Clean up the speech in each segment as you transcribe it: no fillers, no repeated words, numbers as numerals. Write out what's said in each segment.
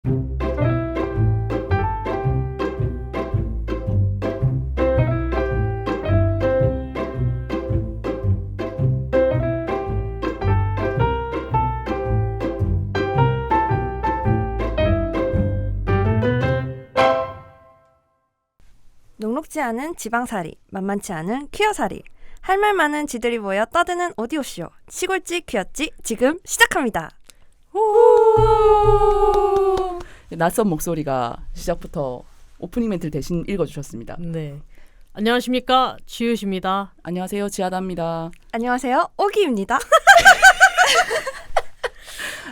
녹록지 않은 지방살이, 만만치 않은 퀴어살이, 할 말 많은 지들이 모여 떠드는 오디오쇼 시골지 퀴어지 지금 시작합니다. 낯선 목소리가 시작부터 오프닝 멘트를 대신 읽어주셨습니다. 네. 안녕하십니까, 지읒입니다. 안녕하세요, 지하다입니다. 안녕하세요, 오기입니다.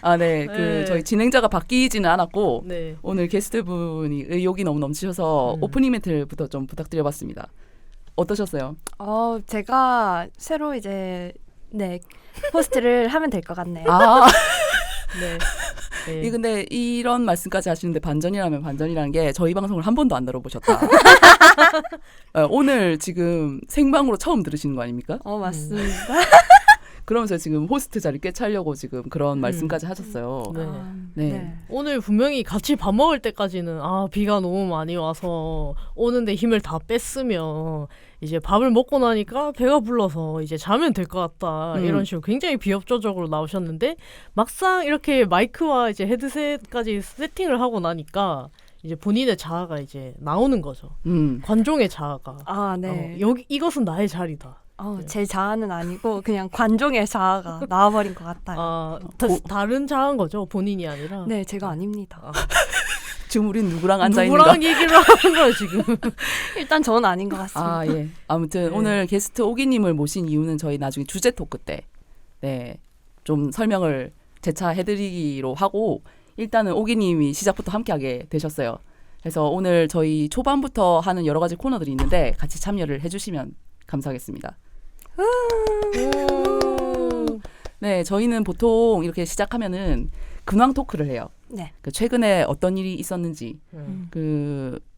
아, 네. 네. 저희 진행자가 바뀌지는 않았고 네. 오늘 게스트분이 의욕이 너무 넘치셔서 오프닝 멘트부터 좀 부탁드려봤습니다. 어떠셨어요? 제가 새로 이제 호스트를 하면 될 것 같네요. 아, 네. 네. 이 근데 이런 말씀까지 하시는데 반전이라면 반전이라는 게 저희 방송을 한 번도 안 들어보셨다. 오늘 지금 생방으로 처음 들으시는 거 아닙니까? 맞습니다. 그러면서 지금 호스트 자리 꿰차려고 지금 그런 말씀까지 하셨어요. 네. 네. 오늘 분명히 같이 밥 먹을 때까지는 비가 너무 많이 와서 오는데 힘을 다 뺐으면 이제 밥을 먹고 나니까 배가 불러서 이제 자면 될 것 같다 이런 식으로 굉장히 비협조적으로 나오셨는데 막상 이렇게 마이크와 이제 헤드셋까지 세팅을 하고 나니까 이제 본인의 자아가 이제 나오는 거죠. 관종의 자아가. 네. 여기 이것은 나의 자리다. 제 자아는 아니고 그냥 관종의 자아가 나와버린 것 같아요. 다른 자아인 거죠, 본인이 아니라. 네, 제가 아닙니다. 지금 우린 누구랑 앉아있는가? 누구랑 얘기를 하는 거야 지금? 일단 저는 아닌 것 같습니다. 예. 아무튼 네. 오늘 게스트 오기님을 모신 이유는 저희 나중에 주제 토크 때 좀 설명을 재차 해드리기로 하고 일단은 오기님이 시작부터 함께하게 되셨어요. 그래서 오늘 저희 초반부터 하는 여러 가지 코너들이 있는데 같이 참여를 해주시면 감사하겠습니다. 네, 저희는 보통 이렇게 시작하면은 근황 토크를 해요. 네. 최근에 어떤 일이 있었는지.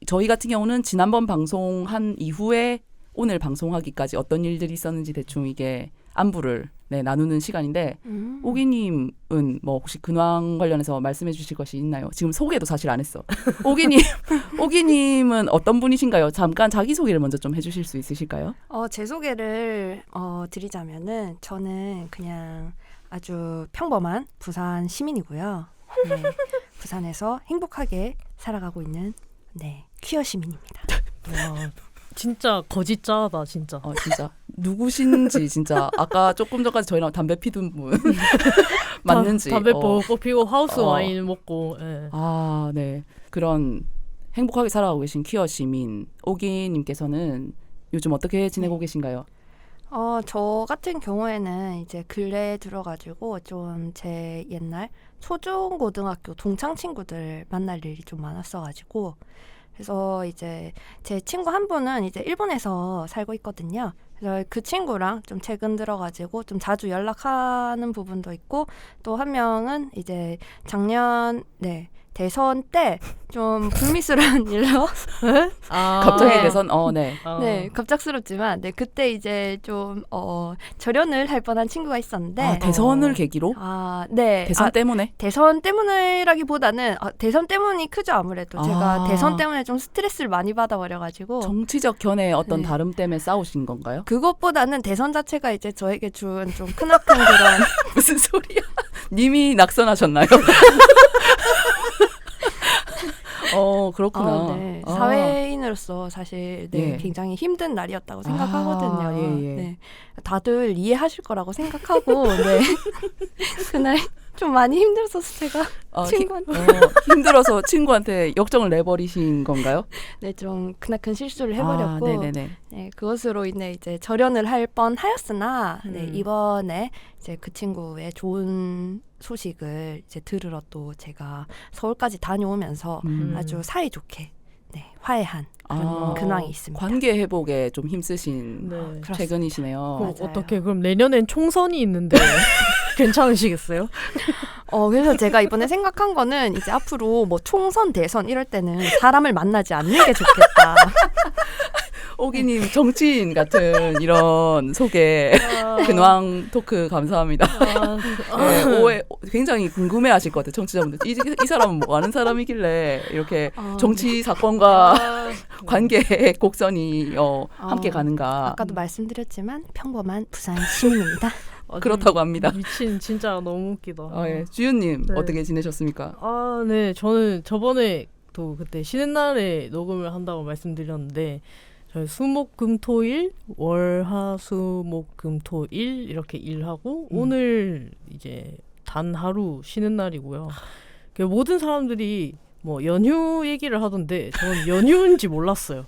저희 같은 경우는 지난번 방송한 이후에 오늘 방송하기까지 어떤 일들이 있었는지 대충 이게 안부를 나누는 시간인데 오기님은 뭐 혹시 근황 관련해서 말씀해 주실 것이 있나요? 지금 소개도 사실 안 했어. 오기님은 어떤 분이신가요? 잠깐 자기소개를 먼저 좀 해주실 수 있으실까요? 제 소개를 드리자면은 저는 그냥 아주 평범한 부산 시민이고요. 네, 부산에서 행복하게 살아가고 있는 퀴어 시민입니다. 와, 진짜 거짓 짜다 진짜. 진짜 누구신지 진짜 아까 조금 전까지 저희랑 담배 피던 분 맞는지 담배 뽀뽀 피고 하우스 와인 먹고. 예. 네. 그런 행복하게 살아가고 계신 퀴어 시민 오기님께서는 요즘 어떻게 지내고 계신가요? 저 같은 경우에는 이제 근래에 들어가지고 좀 제 옛날 초중 고등학교 동창 친구들 만날 일이 좀 많았어가지고 그래서 이제 제 친구 한 분은 이제 일본에서 살고 있거든요. 그래서 그 친구랑 좀 최근 들어가지고 좀 자주 연락하는 부분도 있고 또 한 명은 이제 작년 대선 때 좀 불미스러운 일로 갑자기 대선 네, 갑작스럽지만 그때 이제 좀 절연을 할 뻔한 친구가 있었는데 대선을 계기로? 대선 때문에? 대선 때문에라기보다는 대선 때문이 크죠. 아무래도 제가 대선 때문에 좀 스트레스를 많이 받아버려가지고 정치적 견해 어떤 다름 때문에 싸우신 건가요? 그것보다는 대선 자체가 이제 저에게 준 좀 크나큰 그런 무슨 소리야? 님이 낙선하셨나요? 그렇구나. 네. 사회인으로서 사실 굉장히 힘든 날이었다고 생각하거든요. 다들 이해하실 거라고 생각하고 그날 좀 많이 힘들었어서 제가 친구한테 힘들어서 친구한테 역정을 내버리신 건가요? 네, 좀 크나큰 실수를 해버렸고 네네네. 그것으로 인해 이제 절연을 할 뻔하였으나 이번에 이제 그 친구의 좋은 소식을 이제 들으러 또 제가 서울까지 다녀오면서 아주 사이좋게 화해한 그런 근황이 있습니다. 관계 회복에 좀 힘쓰신 최근이시네요. 어떻게 그럼 내년엔 총선이 있는데 괜찮으시겠어요? 그래서 제가 이번에 생각한 거는 이제 앞으로 뭐 총선, 대선 이럴 때는 사람을 만나지 않는 게 좋겠다. 오기님 정치인 같은 이런 소개 근황 토크 감사합니다. 네, 오해 굉장히 궁금해하실 것 같아요 청취자분들. 이 사람은 뭐 하는 사람이길래 이렇게 정치 사건과 관계 곡선이 함께 가는가. 아까도 말씀드렸지만 평범한 부산 시민입니다. 그렇다고 합니다. 미친 진짜 너무 웃기다. 예. 주윤님 네. 어떻게 지내셨습니까? 네. 저는 저번에 또 그때 쉬는 날에 녹음을 한다고 말씀드렸는데 저희 수목금토일 월화수목금토일 이렇게 일하고 오늘 이제 단 하루 쉬는 날이고요. 모든 사람들이 뭐 연휴 얘기를 하던데 저는 연휴인지 몰랐어요.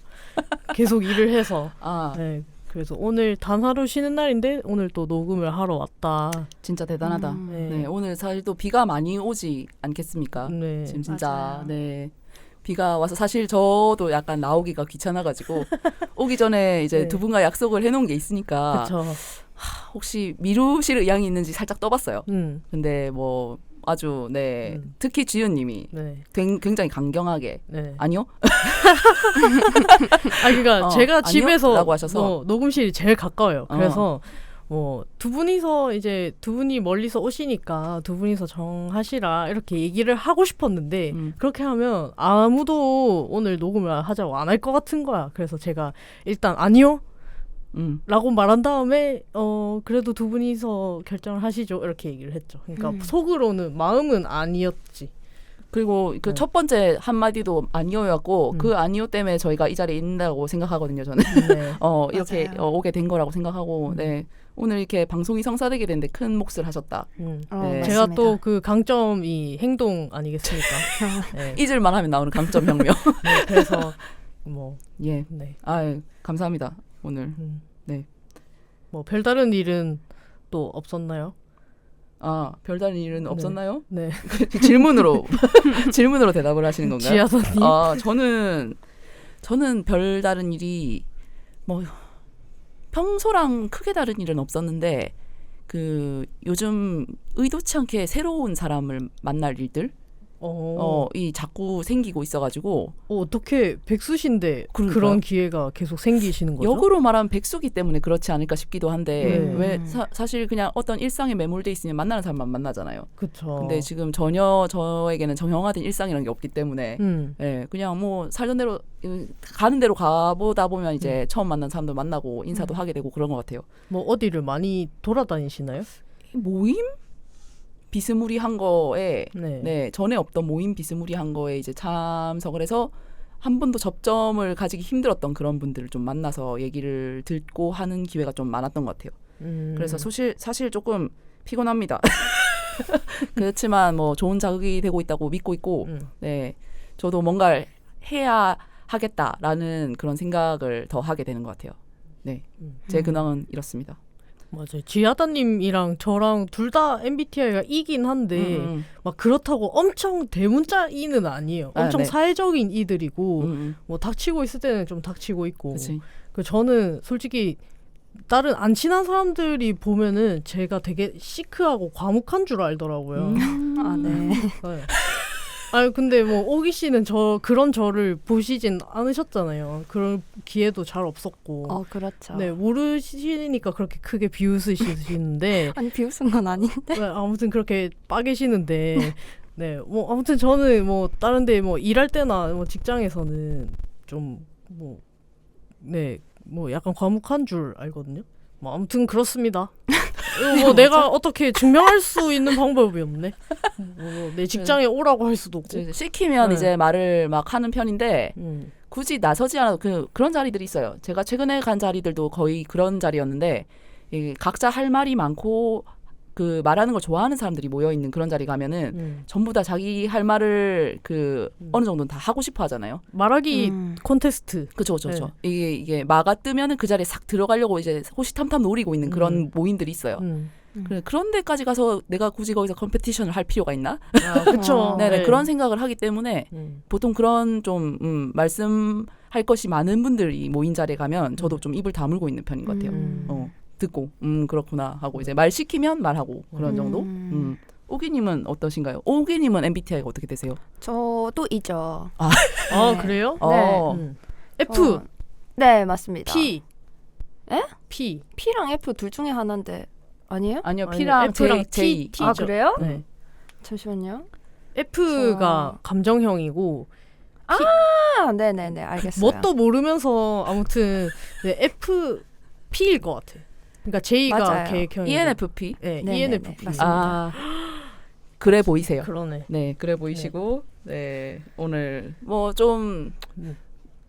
계속 일을 해서. 네. 그래서 오늘 단 하루 쉬는 날인데 오늘 또 녹음을 하러 왔다. 진짜 대단하다. 네. 네, 오늘 사실 또 비가 많이 오지 않겠습니까? 네. 지금 진짜 맞아요. 네 비가 와서 사실 저도 약간 나오기가 귀찮아가지고 오기 전에 이제 네. 두 분과 약속을 해놓은 게 있으니까 그렇죠. 혹시 미루실 의향이 있는지 살짝 떠봤어요. 근데 뭐 아주 네 특히 지윤님이 네. 굉장히 강경하게 네. 아니요? 그러니까 제가 아니요? 집에서 라고 하셔서. 녹음실이 제일 가까워요. 그래서 두 분이서 이제 두 분이 멀리서 오시니까 두 분이서 정하시라 이렇게 얘기를 하고 싶었는데 그렇게 하면 아무도 오늘 녹음을 하자고 안 할 것 같은 거야. 그래서 제가 일단 아니요. 라고 말한 다음에 그래도 두 분이서 결정을 하시죠 이렇게 얘기를 했죠. 그러니까 속으로는 마음은 아니었지. 그리고 그 첫 번째 한마디도 아니오였고 그 아니오 때문에 저희가 이 자리에 있는다고 생각하거든요. 저는 네. 이렇게 오게 된 거라고 생각하고 네 오늘 이렇게 방송이 성사되게 됐는데 큰 몫을 하셨다. 네. 제가 또 그 강점이 행동 아니겠습니까? 네. 잊을만 하면 나오는 강점 혁명. 네, 그래서 뭐 예. 네. 감사합니다. 오늘. 네. 뭐 별다른 일은 또 없었나요? 별다른 일은 없었나요? 네. 질문으로 대답을 하시는 건가요? 지하선님. 저는 별다른 일이 뭐 평소랑 크게 다른 일은 없었는데 그 요즘 의도치 않게 새로운 사람을 만날 일들 이 자꾸 생기고 있어가지고 어떻게 백수신데 그러니까요. 그런 기회가 계속 생기시는 거죠? 역으로 말하면 백수기 때문에 그렇지 않을까 싶기도 한데 네. 왜 사실 그냥 어떤 일상에 매몰돼 있으면 만나는 사람만 만나잖아요. 그렇죠. 근데 지금 전혀 저에게는 정형화된 일상이라는 게 없기 때문에 예, 그냥 뭐 살던 대로 가는 대로 가보다 보면 이제 처음 만난 사람도 만나고 인사도 하게 되고 그런 것 같아요. 뭐 어디를 많이 돌아다니시나요? 모임? 비스무리한 거에 네. 전에 없던 모임 비스무리한 거에 이제 참석을 해서 한 번도 접점을 가지기 힘들었던 그런 분들을 좀 만나서 얘기를 듣고 하는 기회가 좀 많았던 것 같아요. 그래서 사실 조금 피곤합니다. 그렇지만 뭐 좋은 자극이 되고 있다고 믿고 있고 네 저도 뭔가를 해야 하겠다라는 그런 생각을 더 하게 되는 것 같아요. 네, 제 근황은 이렇습니다. 맞아요. 지하다님이랑 저랑 둘 다 MBTI가 E긴 한데 막 그렇다고 엄청 대문자 E는 아니에요. 엄청 네. 사회적인 E들이고 뭐 닥치고 있을 때는 좀 닥치고 있고. 그치. 저는 솔직히 다른 안 친한 사람들이 보면은 제가 되게 시크하고 과묵한 줄 알더라고요. 네. 네. 근데 뭐 오기 씨는 그런 저를 보시진 않으셨잖아요. 그런 기회도 잘 없었고. 그렇죠. 네, 모르시니까 그렇게 크게 비웃으시는데. 아니 비웃은 건 아닌데. 네, 아무튼 그렇게 빠계시는데. 네, 뭐 아무튼 저는 뭐 다른데 뭐 일할 때나 뭐 직장에서는 좀 뭐 네, 뭐 약간 과묵한 줄 알거든요. 뭐 아무튼 그렇습니다. 뭐 내가 어떻게 증명할 수 있는 방법이 없네. 뭐 내 직장에 오라고 할 수도 없고. 시키면 네. 이제 말을 막 하는 편인데 굳이 나서지 않아도 그런 자리들이 있어요. 제가 최근에 간 자리들도 거의 그런 자리였는데 각자 할 말이 많고 그 말하는 걸 좋아하는 사람들이 모여 있는 그런 자리 가면은 전부 다 자기 할 말을 어느 정도는 다 하고 싶어 하잖아요. 말하기 콘테스트. 그렇죠. 이게 마가 뜨면은 그 자리에 싹 들어가려고 이제 호시탐탐 노리고 있는 그런 모임들이 있어요. 그런 데까지 가서 내가 굳이 거기서 컴페티션을 할 필요가 있나? 그렇죠. 네, 그런 생각을 하기 때문에 보통 그런 좀 말씀할 것이 많은 분들이 모인 자리에 가면 저도 좀 입을 다물고 있는 편인 것 같아요. 듣고 그렇구나 하고 이제 말 시키면 말하고 그런 정도. 오기님은 어떠신가요? 오기님은 MBTI가 어떻게 되세요? 저도 이죠. 그래요? 네. F. 네, 맞습니다. P. 에? P. P랑 F 둘 중에 하나인데 아니에요? 아니요, 아니, P랑 F랑 J. T. 아, T죠. 그래요? 네. 잠시만요. F가 감정형이고 아, 네네네, 알겠어요. 뭣도 모르면서 아무튼 네, F P일 것 같아. 그러니까 J가 맞아요. 계획형이고 ENFP. 네, 네네네, ENFP. 맞습니다. 아, 그래 보이세요. 그러네. 네, 그래 보이시고, 네, 오늘 뭐 좀 음.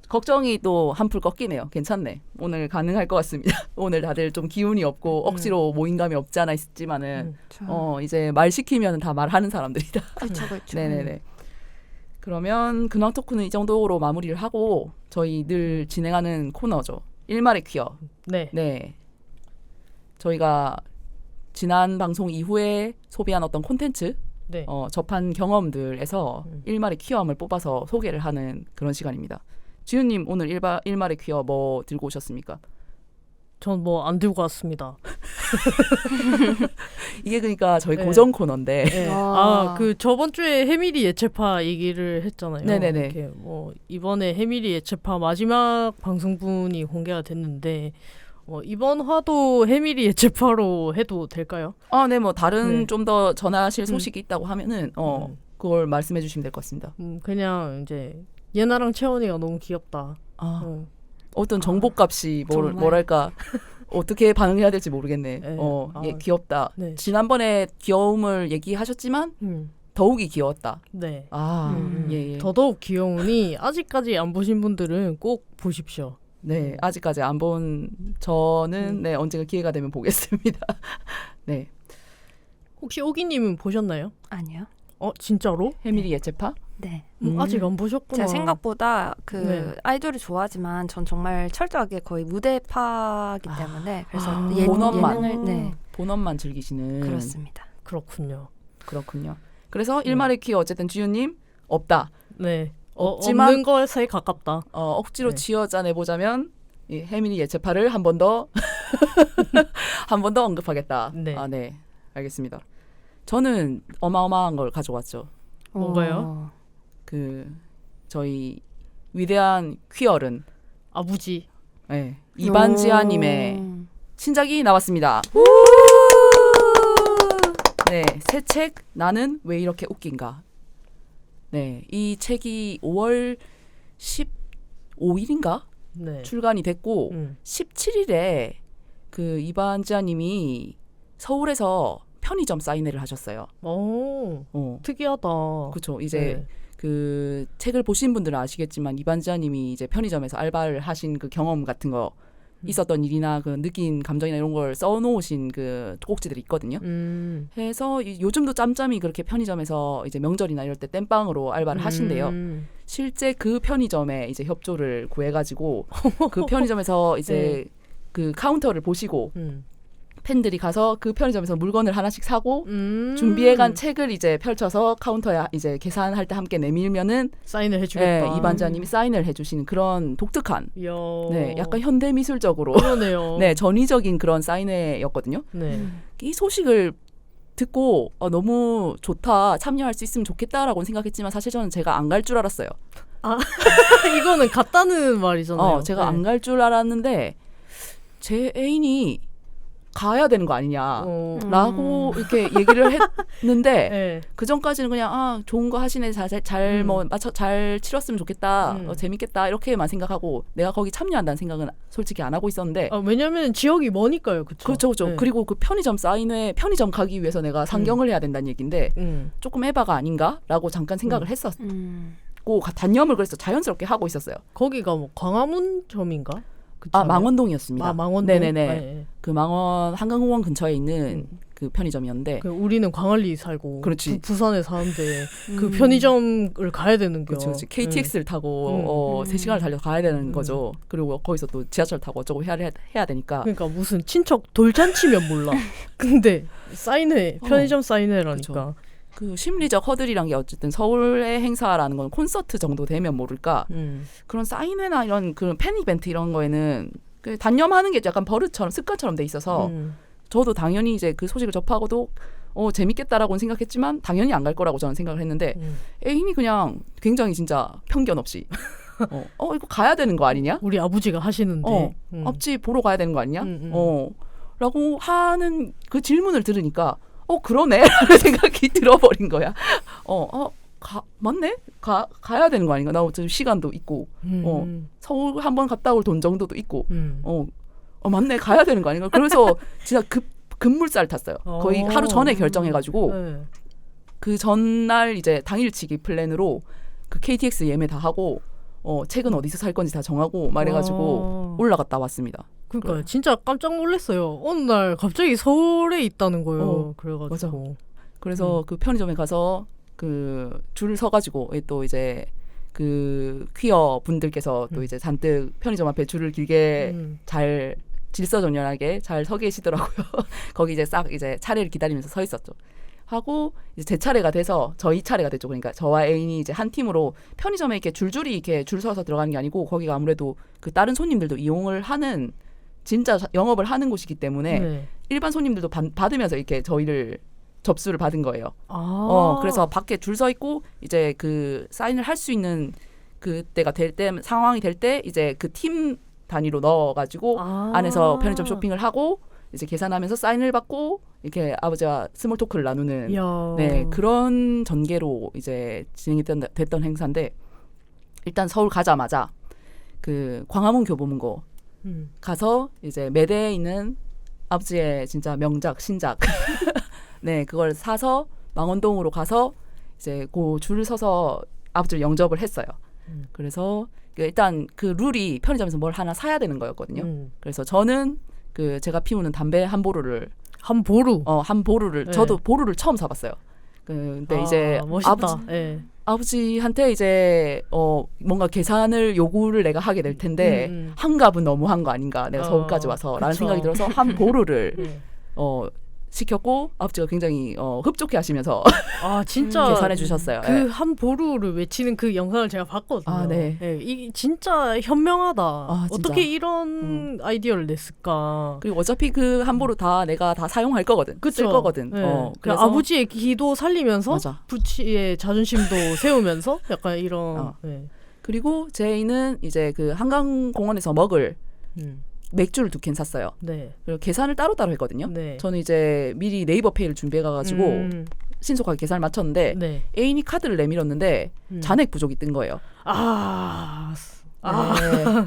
걱정이 또 한풀 꺾이네요. 괜찮네. 오늘 가능할 것 같습니다. 오늘 다들 좀 기운이 없고 억지로 모임감이 없지 않아 있지만은 이제 말 시키면 다 말하는 사람들이다. 그렇죠, 그렇죠. 네네네. 그러면 근황 토크는 이 정도로 마무리를 하고 저희 늘 진행하는 코너죠. 일말의 퀴어. 네. 네. 저희가 지난 방송 이후에 소비한 어떤 콘텐츠, 네. 접한 경험들에서 일말의 퀴어함을 뽑아서 소개를 하는 그런 시간입니다. 지훈님 오늘 일말의 퀴어 뭐 들고 오셨습니까? 전 뭐 안 들고 왔습니다. 이게 그러니까 저희 네. 고정 코너인데 네. 그 저번 주에 해밀이 예체파 얘기를 했잖아요. 네네네. 이렇게 뭐 이번에 해밀이 예체파 마지막 방송분이 공개가 됐는데 이번 화도 해밀이 예체파로 해도 될까요? 네, 뭐 다른 네. 좀 더 전하실 소식이 있다고 하면은 그걸 말씀해 주시면 될 것 같습니다. 그냥 이제 예나랑 채원이가 너무 귀엽다. 어떤 정보값이 정말. 뭐랄까 어떻게 반응해야 될지 모르겠네. 네. 귀엽다. 네. 지난번에 귀여움을 얘기하셨지만 더욱이 귀여웠다. 네. 예. 더더욱 귀여우니 아직까지 안 보신 분들은 꼭 보십시오. 네, 아직까지 안 본 저는 네, 언젠가 기회가 되면 보겠습니다. 네, 혹시 오기님은 보셨나요? 아니요. 진짜로? 해밀이 예체파? 네. 아직 안 보셨구나. 제가 생각보다 그 네. 아이돌을 좋아하지만 전 정말 철저하게 거의 무대파기 때문에 그래서 본업만. 예능을 본업만 즐기시는. 그렇습니다. 그렇군요. 그렇군요. 그래서 일말의 퀴어 어쨌든 지윤님 없다. 네. 없지만 없는 것에 가깝다. 억지로 네. 지어짜내 보자면 이 해밀이 예체파를 한 번 더 한 번 더 언급하겠다. 네. 네, 알겠습니다. 저는 어마어마한 걸 가져왔죠. 뭔가요? 그 저희 위대한 퀴어른 아부지. 네, 이반지아님의 신작이 나왔습니다. 네, 새 책 나는 왜 이렇게 웃긴가. 네, 이 책이 5월 15일인가 네. 출간이 됐고 17일에 그 이반지아님이 서울에서 편의점 사인회를 하셨어요. 특이하다. 그렇죠. 이제 네. 그 책을 보신 분들은 아시겠지만 이반지아님이 이제 편의점에서 알바를 하신 그 경험 같은 거 있었던 일이나 그 느낀 감정이나 이런 걸 써놓으신 그 꼭지들이 있거든요. 해서 요즘도 짬짬이 그렇게 편의점에서 이제 명절이나 이럴 때 땜빵으로 알바를 하신대요. 실제 그 편의점에 이제 협조를 구해가지고 그 편의점에서 이제 그 카운터를 보시고 팬들이 가서 그 편의점에서 물건을 하나씩 사고 준비해간 책을 이제 펼쳐서 카운터에 이제 계산할 때 함께 내밀면은 사인을 해주겠다. 네, 이반자님이 사인을 해주시는 그런 독특한, 이야. 네, 약간 현대 미술적으로, 그러네요. 네, 전위적인 그런 사인회였거든요. 네. 이 소식을 듣고 너무 좋다, 참여할 수 있으면 좋겠다라고 생각했지만 사실 저는 제가 안 갈 줄 알았어요. 이거는 같다는 말이잖아요. 제가 네. 안 갈 줄 알았는데 제 애인이 가야 되는 거 아니냐라고 이렇게 얘기를 했는데 네. 그 전까지는 그냥 좋은 거 하시네 잘 뭐 맞춰 잘 치렀으면 좋겠다 재밌겠다 이렇게만 생각하고 내가 거기 참여한다는 생각은 솔직히 안 하고 있었는데 왜냐면 지역이 머니까요, 그렇죠. 그렇죠. 그리고 그 편의점 사인회 편의점 가기 위해서 내가 상경을 해야 된다는 얘기인데 조금 에바가 아닌가라고 잠깐 생각을 했었고 단념을 그래서 자연스럽게 하고 있었어요. 거기가 뭐 광화문점인가? 망원동이었습니다. 망원동. 네네네. 네. 그 망원 한강공원 근처에 있는 그 편의점이었는데. 우리는 광안리 살고. 그렇지. 부산에 사는데 그 편의점을 가야 되는 거. 그렇지. KTX를 타고 3시간을 달려 가야 되는 거죠. 그리고 거기서 또 지하철 타고 어쩌고 해야 되니까. 그러니까 무슨 친척 돌잔치면 몰라. 근데 사인회, 편의점 사인회라니까. 그렇죠. 그 심리적 허들이란 게 어쨌든 서울의 행사라는 건 콘서트 정도 되면 모를까 그런 사인회나 이런 그 팬 이벤트 이런 거에는 그 단념하는 게 약간 버릇처럼 습관처럼 돼 있어서 저도 당연히 이제 그 소식을 접하고도 재밌겠다라고는 생각했지만 당연히 안 갈 거라고 저는 생각을 했는데 애인이 그냥 굉장히 진짜 편견 없이 이거 가야 되는 거 아니냐? 우리 아버지가 하시는데. 앞집 보러 가야 되는 거 아니냐? 라고 하는 그 질문을 들으니까 그러네 라는 생각이 들어버린 거야. 맞네? 가야 되는 거 아닌가? 나 어차피 시간도 있고 서울 한번 갔다 올 돈 정도도 있고 맞네, 가야 되는 거 아닌가? 그래서 진짜 급물살 탔어요. 거의 하루 전에 결정해가지고 그 전날 이제 당일치기 플랜으로 그 KTX 예매 다 하고 책은 어디서 살 건지 다 정하고 말해가지고 올라갔다 왔습니다. 그러니까 그래. 진짜 깜짝 놀랐어요. 어느 날 갑자기 서울에 있다는 거예요. 그래가지고. 맞아. 그래서 그 편의점에 가서 그 줄을 서가지고 또 이제 그 퀴어 분들께서 또 이제 잔뜩 편의점 앞에 줄을 길게 잘 질서정연하게 잘 서 계시더라고요. 거기 이제 싹 이제 차례를 기다리면서 서 있었죠. 하고 이제 제 차례가 돼서 저희 차례가 됐죠. 그러니까 저와 애인이 이제 한 팀으로 편의점에 이렇게 줄줄이 이렇게 줄 서서 들어가는 게 아니고 거기가 아무래도 그 다른 손님들도 이용을 하는 진짜 영업을 하는 곳이기 때문에 일반 손님들도 받으면서 이렇게 저희를 접수를 받은 거예요. 그래서 밖에 줄 서 있고 이제 그 사인을 할 수 있는 그때가 될 때 상황이 될 때 이제 그 팀 단위로 넣어가지고 안에서 편의점 쇼핑을 하고 이제 계산하면서 사인을 받고 이렇게 아버지와 스몰 토크를 나누는 그런 전개로 이제 됐던 행사인데 일단 서울 가자마자 그 광화문 교보문고 가서 이제 매대에 있는 아버지의 진짜 명작 신작 그걸 사서 망원동으로 가서 이제 그 줄 서서 아버지를 영접을 했어요. 그래서 일단 그 룰이 편의점에서 뭘 하나 사야 되는 거였거든요. 그래서 저는 그 제가 피우는 담배 한 보루를 한 보루를 저도 보루를 처음 사봤어요. 근데 이제 멋있다. 아버지한테 이제 뭔가 계산을 요구를 내가 하게 될 텐데 한갑은 너무한 거 아닌가? 내가 서울까지 와서라는 생각이 들어서 한 보루를 시켰고 아버지가 굉장히 흡족해 하시면서 진짜 계산해 주셨어요. 그 한 보루를 외치는 그 영상을 제가 봤거든요. 이 진짜 현명하다. 어떻게 이런 아이디어를 냈을까? 그리고 어차피 그 한 보루 다 내가 다 사용할 거거든. 쓸 거거든. 그래서 아버지의 기도 살리면서 부치의 자존심도 세우면서 약간 이런. 그리고 제이는 이제 그 한강공원에서 먹을 맥주를 2캔 샀어요. 그리고 계산을 따로따로 했거든요. 저는 이제 미리 네이버페이를 준비해가지고 신속하게 계산을 마쳤는데 애인이 카드를 내밀었는데 잔액 부족이 뜬 거예요.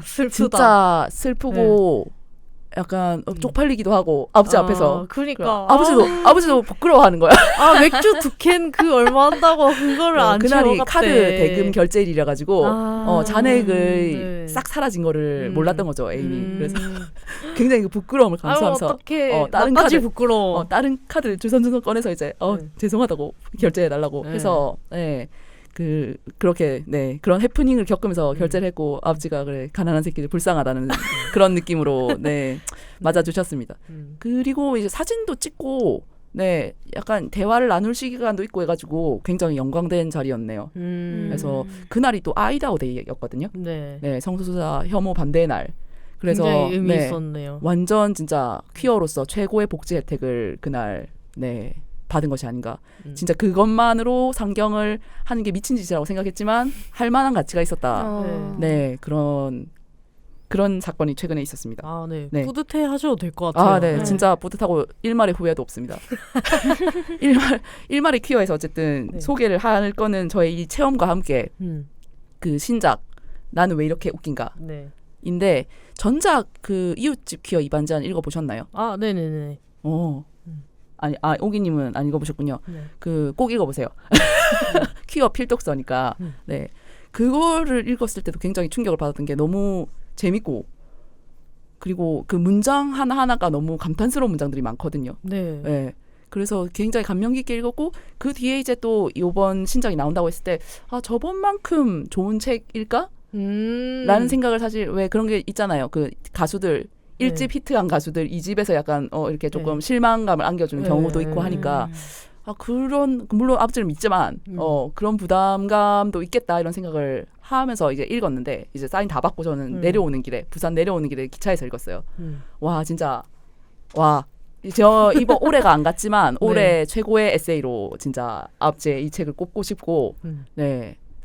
슬프다. 진짜 슬프고 약간 쪽팔리기도 하고 아버지 앞에서. 그러니까 아버지도 부끄러워하는 거야. 맥주 2캔 그 얼마 한다고 그거를 안 그날이 채워갔대. 카드 대금 결제일이라 가지고 잔액을 싹 사라진 거를 몰랐던 거죠, 애인이. 그래서 굉장히 그 부끄러움을 감수하면서 어떡해. 다른 나까지 카드 부끄러워. 다른 카드를 주섬주섬 꺼내서 이제 죄송하다고 결제해 달라고 해서 그렇게 그런 해프닝을 겪으면서 결제를 했고 아버지가 그래 가난한 새끼들 불쌍하다는 그런 느낌으로 맞아 주셨습니다. 그리고 이제 사진도 찍고 약간 대화를 나눌 시간도 있고 해가지고 굉장히 영광된 자리였네요. 그래서 그날이 또 아이다호데이였거든요. 성소수자 혐오 반대의 날. 그래서 굉장히 의미 있었네요. 완전 진짜 퀴어로서 최고의 복지 혜택을 그날 받은 것이 아닌가. 진짜 그것만으로 상경을 하는 게 미친 짓이라고 생각했지만 할 만한 가치가 있었다. 그런 사건이 최근에 있었습니다. 뿌듯해 하셔도 될 것 같아요. 진짜 뿌듯하고 일말의 후회도 없습니다. 일말의 퀴어에서 어쨌든 소개를 할 거는 저의 이 체험과 함께 그 신작 나는 왜 이렇게 웃긴가 인데 전작 그 이웃집 퀴어 이반잔 읽어보셨나요? 네네네. 오기님은 안 읽어보셨군요. 그 꼭 읽어보세요. 퀴어 필독서니까. 그거를 읽었을 때도 굉장히 충격을 받았던 게 너무 재밌고 그리고 그 문장 하나하나가 너무 감탄스러운 문장들이 많거든요. 그래서 굉장히 감명 깊게 읽었고 그 뒤에 이제 또 이번 신작이 나온다고 했을 때 저번만큼 좋은 책일까? 라는 생각을 사실 왜 그런 게 있잖아요. 그 가수들 1집 히트한 가수들 2집에서 약간 이렇게 조금 실망감을 안겨주는 경우도 있고 하니까 그런 물론 아버지를 믿지만 그런 부담감도 있겠다 이런 생각을 하면서 이제 읽었는데 이제 사인 다 받고 저는 내려오는 길에 부산 내려오는 길에 기차에서 읽었어요. 와 진짜 저 이번 올해가 안 갔지만 올해 최고의 에세이로 진짜 아버지의 이 책을 꼽고 싶고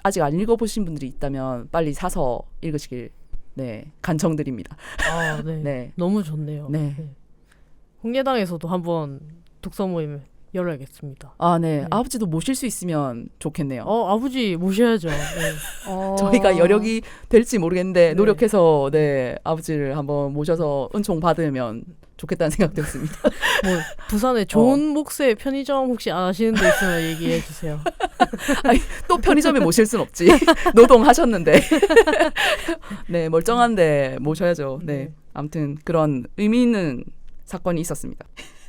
아직 안 읽어보신 분들이 있다면 빨리 사서 읽으시길 네 간청드립니다. 아, 네. 네. 너무 좋네요. 네. 홍예당에서도 한번 독서 모임 열어야겠습니다. 아, 네. 네. 아버지도 모실 수 있으면 좋겠네요. 아버지 모셔야죠. 네. 저희가 여력이 될지 모르겠는데 네. 노력해서 네 아버지를 한번 모셔서 은총 받으면 좋겠다는 생각 들었습니다. 뭐 부산에 좋은 몫의 편의점 혹시 아시는 데 있으면 얘기해 주세요. 아니, 또 편의점에 모실 순 없지. 노동하셨는데. 네, 멀쩡한데 모셔야죠. 네. 아무튼 그런 의미 있는 사건이 있었습니다.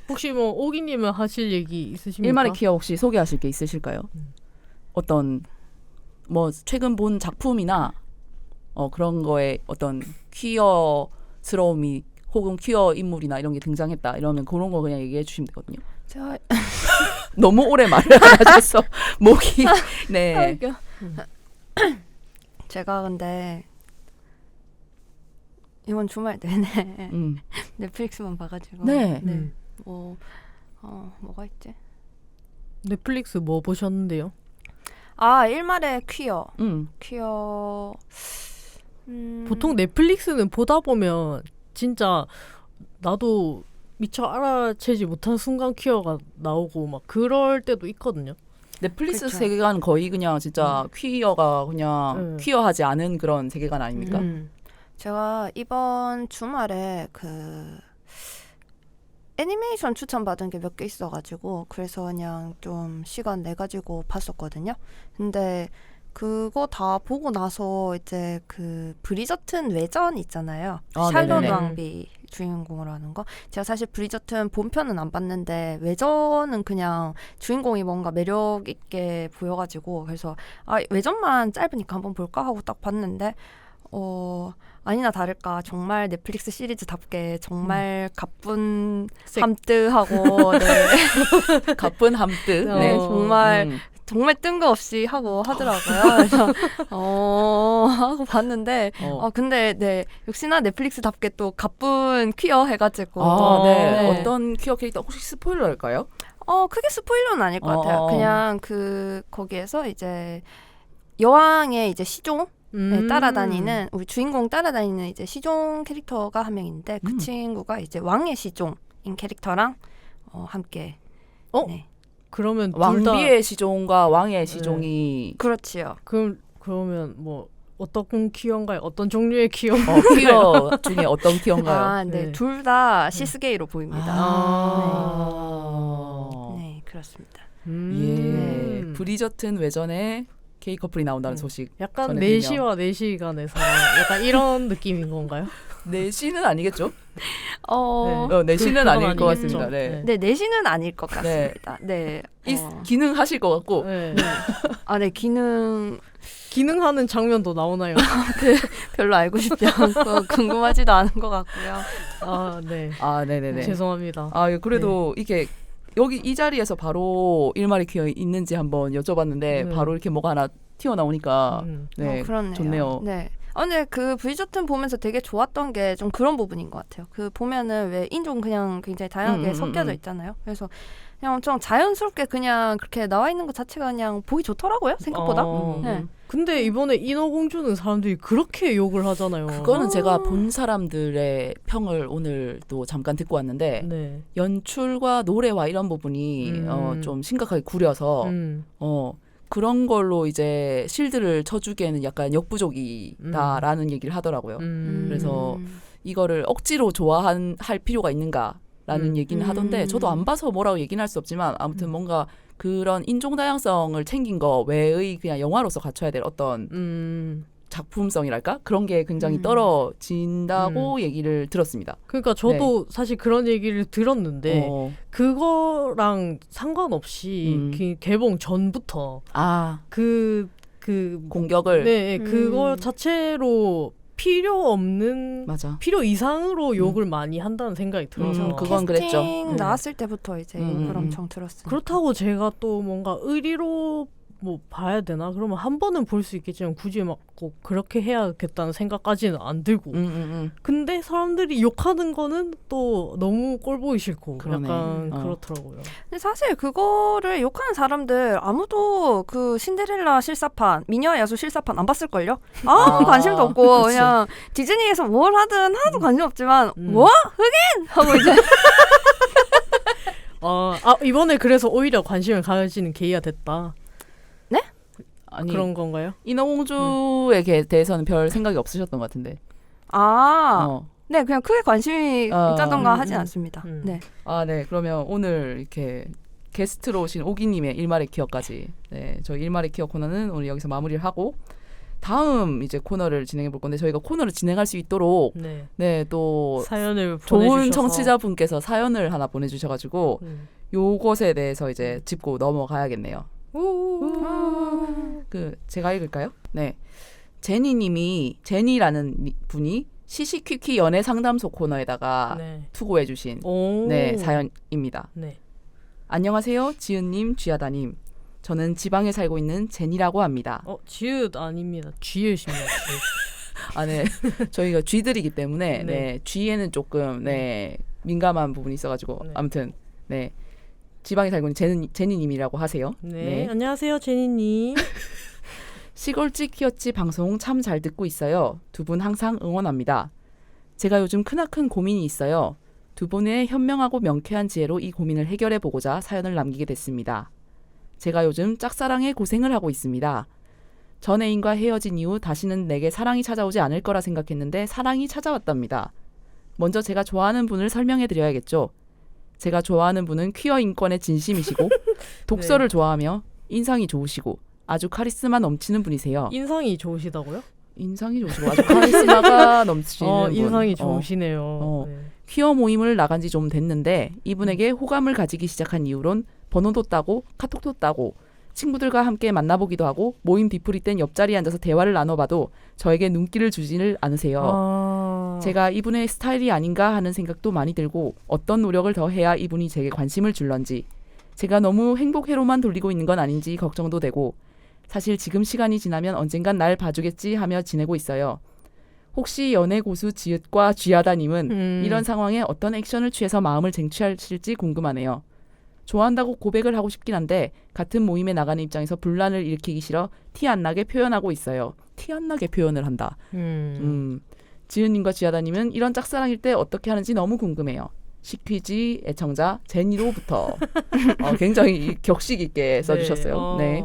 혹시 뭐 오기님은 하실 얘기 있으십니까? 일말의 퀴어 혹시 소개하실 게 있으실까요? 어떤 뭐 최근 본 작품이나 그런 거에 어떤 퀴어스러움이 혹은 퀴어 인물이나 이런 게 등장했다 이러면 그런 거 그냥 얘기해 주시면 되거든요. 제가 너무 오래 말을 안 하셔서 목이 네. 제가 근데 이번 주말 내내 넷플릭스만 봐가지고 네. 뭐가 있지? 넷플릭스 뭐 보셨는데요? 일말의 퀴어. 퀴어. 보통 넷플릭스는 보다 보면 진짜 나도 미처 알아채지 못한 순간 퀴어가 나오고 막 그럴 때도 있거든요. 넷플릭스 그쵸. 세계관 거의 그냥 진짜 퀴어가 그냥 퀴어하지 않은 그런 세계관 아닙니까? 제가 이번 주말에 그 애니메이션 추천받은 게 몇 개 있어가지고 그래서 그냥 좀 시간 내 가지고 봤었거든요. 근데 그거 다 보고 나서 이제 그 브리저튼 외전 있잖아요. 샬롯 네네네. 왕비 주인공으로 하는 거. 제가 사실 브리저튼 본편은 안 봤는데 외전은 그냥 주인공이 뭔가 매력 있게 보여가지고 그래서 외전만 짧으니까 한번 볼까 하고 딱 봤는데 아니나 다를까 정말 넷플릭스 시리즈답게 정말 가뿐 함뜨하고 네. 가쁜 함뜨. 네, 정말 뜬금없이 하고 하더라고요. 그래서 하고 봤는데 근데 네 역시나 넷플릭스답게 또 가뿐 퀴어 해가지고 네. 어떤 퀴어 캐릭터 혹시 스포일러일까요? 크게 스포일러는 아닐 것 같아요. 그냥 거기에서 이제 여왕의 이제 시종 따라다니는 우리 주인공 따라다니는 이제 시종 캐릭터가 한 명 있는데 그 친구가 이제 왕의 시종인 캐릭터랑 함께 네. 그러면 왕비의 시종과 왕의 시종이 그렇지요. 그러면 뭐 어떤 퀴어인가요? 어떤 종류의 퀴어? 퀴어 중에 어떤 퀴어인가요? 네. 둘 다 시스게이로 보입니다. 네, 그렇습니다. 예. 브리저튼 외전에 게이 커플이 나온다는 소식. 약간 4시와 4시간의 사랑 약간 이런 느낌인 건가요? 4시는 아니겠죠? 네. 4시는 아닐 것 아니겠죠. 같습니다. 네. 네, 4시는 아닐 것 같습니다. 네. 기능하실 것 같고. 네. 네, 기능하는 장면도 나오나요? 별로 알고 싶지 않고 궁금하지도 않은 것 같고요. 네. 네네네. 죄송합니다. 그래도 이게 여기 이 자리에서 바로 일말의 퀴어 있는지 한번 여쭤봤는데 바로 이렇게 뭐가 하나 튀어나오니까 네, 그렇네요. 좋네요. 네. 근데 그 브리저튼 보면서 되게 좋았던 게 좀 그런 부분인 것 같아요. 그 보면은 왜 인종 그냥 굉장히 다양하게 섞여져 있잖아요. 그래서 그냥 엄청 자연스럽게 그냥 그렇게 나와 있는 것 자체가 그냥 보기 좋더라고요. 생각보다. 네. 근데 이번에 인어공주는 사람들이 그렇게 욕을 하잖아요. 그거는 제가 본 사람들의 평을 오늘 또 잠깐 듣고 왔는데 연출과 노래와 이런 부분이 좀 심각하게 구려서 그런 걸로 이제 실드를 쳐주기에는 약간 역부족이다라는 얘기를 하더라고요. 그래서 이거를 억지로 좋아할 필요가 있는가라는 얘기는 하던데 저도 안 봐서 뭐라고 얘기는 할 수 없지만 아무튼 뭔가 그런 인종 다양성을 챙긴 거 외의 그냥 영화로서 갖춰야 될 어떤 작품성이랄까? 그런 게 굉장히 떨어진다고 얘기를 들었습니다. 그러니까 저도 사실 그런 얘기를 들었는데 그거랑 상관없이 개봉 전부터 그 공격을 그거 자체로 필요 없는 필요 이상으로 욕을 많이 한다는 생각이 들어서 그건 그랬죠. 캐스팅 나왔을 때부터 이제 욕을 엄청 들었어요. 그렇다고 제가 또 뭔가 의리로 뭐 봐야 되나? 그러면 한 번은 볼 수 있겠지만 굳이 막 꼭 그렇게 해야겠다는 생각까지는 안 들고. 근데 사람들이 욕하는 거는 또 너무 꼴보기 싫고 그러네. 약간 그렇더라고요. 근데 사실 그거를 욕하는 사람들 아무도 그 신데렐라 실사판, 미녀의 야수 실사판 안 봤을걸요? 아무 관심도 없고 그치. 그냥 디즈니에서 뭘 하든 하나도 관심 없지만 뭐? 흑인? 하고 이제 이번에 그래서 오히려 관심을 가지는 계기가 됐다. 아니 그런 건가요? 인어공주에 대해서는 별 생각이 없으셨던 것 같은데. 네, 그냥 크게 관심이 있다던가 하진 않습니다. 네. 네. 그러면 오늘 이렇게 게스트로 오신 오기님의 일말의 기억까지, 네, 저희 일말의 기억 코너는 오늘 여기서 마무리를 하고 다음 이제 코너를 진행해 볼 건데 저희가 코너를 진행할 수 있도록 네, 또 사연을 좋은 보내주셔서. 청취자분께서 사연을 하나 보내주셔가지고 요것에 대해서 이제 짚고 넘어가야겠네요. 제가 읽을까요? 네, 제니라는 분이 시시퀴퀴 연애 상담소 코너에다가 투고해주신 네, 사연입니다. 네. 안녕하세요, 지은님, 쥐하다님. 저는 지방에 살고 있는 제니라고 합니다. 지읒 아닙니다. 쥐읒입니다. 네. 저희가 쥐들이기 때문에 네, 쥐에는 조금 민감한 부분이 있어가지고 아무튼 네, 지방에 살고 있는 제니님이라고 하세요. 네. 안녕하세요, 제니님. 시골집 키웠지 방송 참 잘 듣고 있어요. 두 분 항상 응원합니다. 제가 요즘 크나큰 고민이 있어요. 두 분의 현명하고 명쾌한 지혜로 이 고민을 해결해 보고자 사연을 남기게 됐습니다. 제가 요즘 짝사랑에 고생을 하고 있습니다. 전 애인과 헤어진 이후 다시는 내게 사랑이 찾아오지 않을 거라 생각했는데 사랑이 찾아왔답니다. 먼저 제가 좋아하는 분을 설명해 드려야겠죠. 제가 좋아하는 분은 퀴어 인권의 진심이시고 독서를 좋아하며 인상이 좋으시고 아주 카리스마 넘치는 분이세요. 인상이 좋으시다고요? 인상이 좋으시고 아주 카리스마가 넘치는 분. 인상이 좋으시네요. 네. 퀴어 모임을 나간 지 좀 됐는데 이분에게 호감을 가지기 시작한 이후론 번호도 따고 카톡도 따고 친구들과 함께 만나보기도 하고 모임 뒤풀이 땐 옆자리에 앉아서 대화를 나눠봐도 저에게 눈길을 주지를 않으세요. 제가 이분의 스타일이 아닌가 하는 생각도 많이 들고 어떤 노력을 더 해야 이분이 제게 관심을 줄런지 제가 너무 행복회로만 돌리고 있는 건 아닌지 걱정도 되고 사실 지금 시간이 지나면 언젠간 날 봐주겠지 하며 지내고 있어요. 혹시 연애 고수 지읒과 쥐하다님은 이런 상황에 어떤 액션을 취해서 마음을 쟁취하실지 궁금하네요. 좋아한다고 고백을 하고 싶긴 한데 같은 모임에 나가는 입장에서 분란을 일으키기 싫어 티 안 나게 표현하고 있어요. 티 안 나게 표현을 한다. 지은님과 쥐하다님은 이런 짝사랑일 때 어떻게 하는지 너무 궁금해요. 시퀴지 애청자 제니로부터 굉장히 격식 있게 써주셨어요. 네.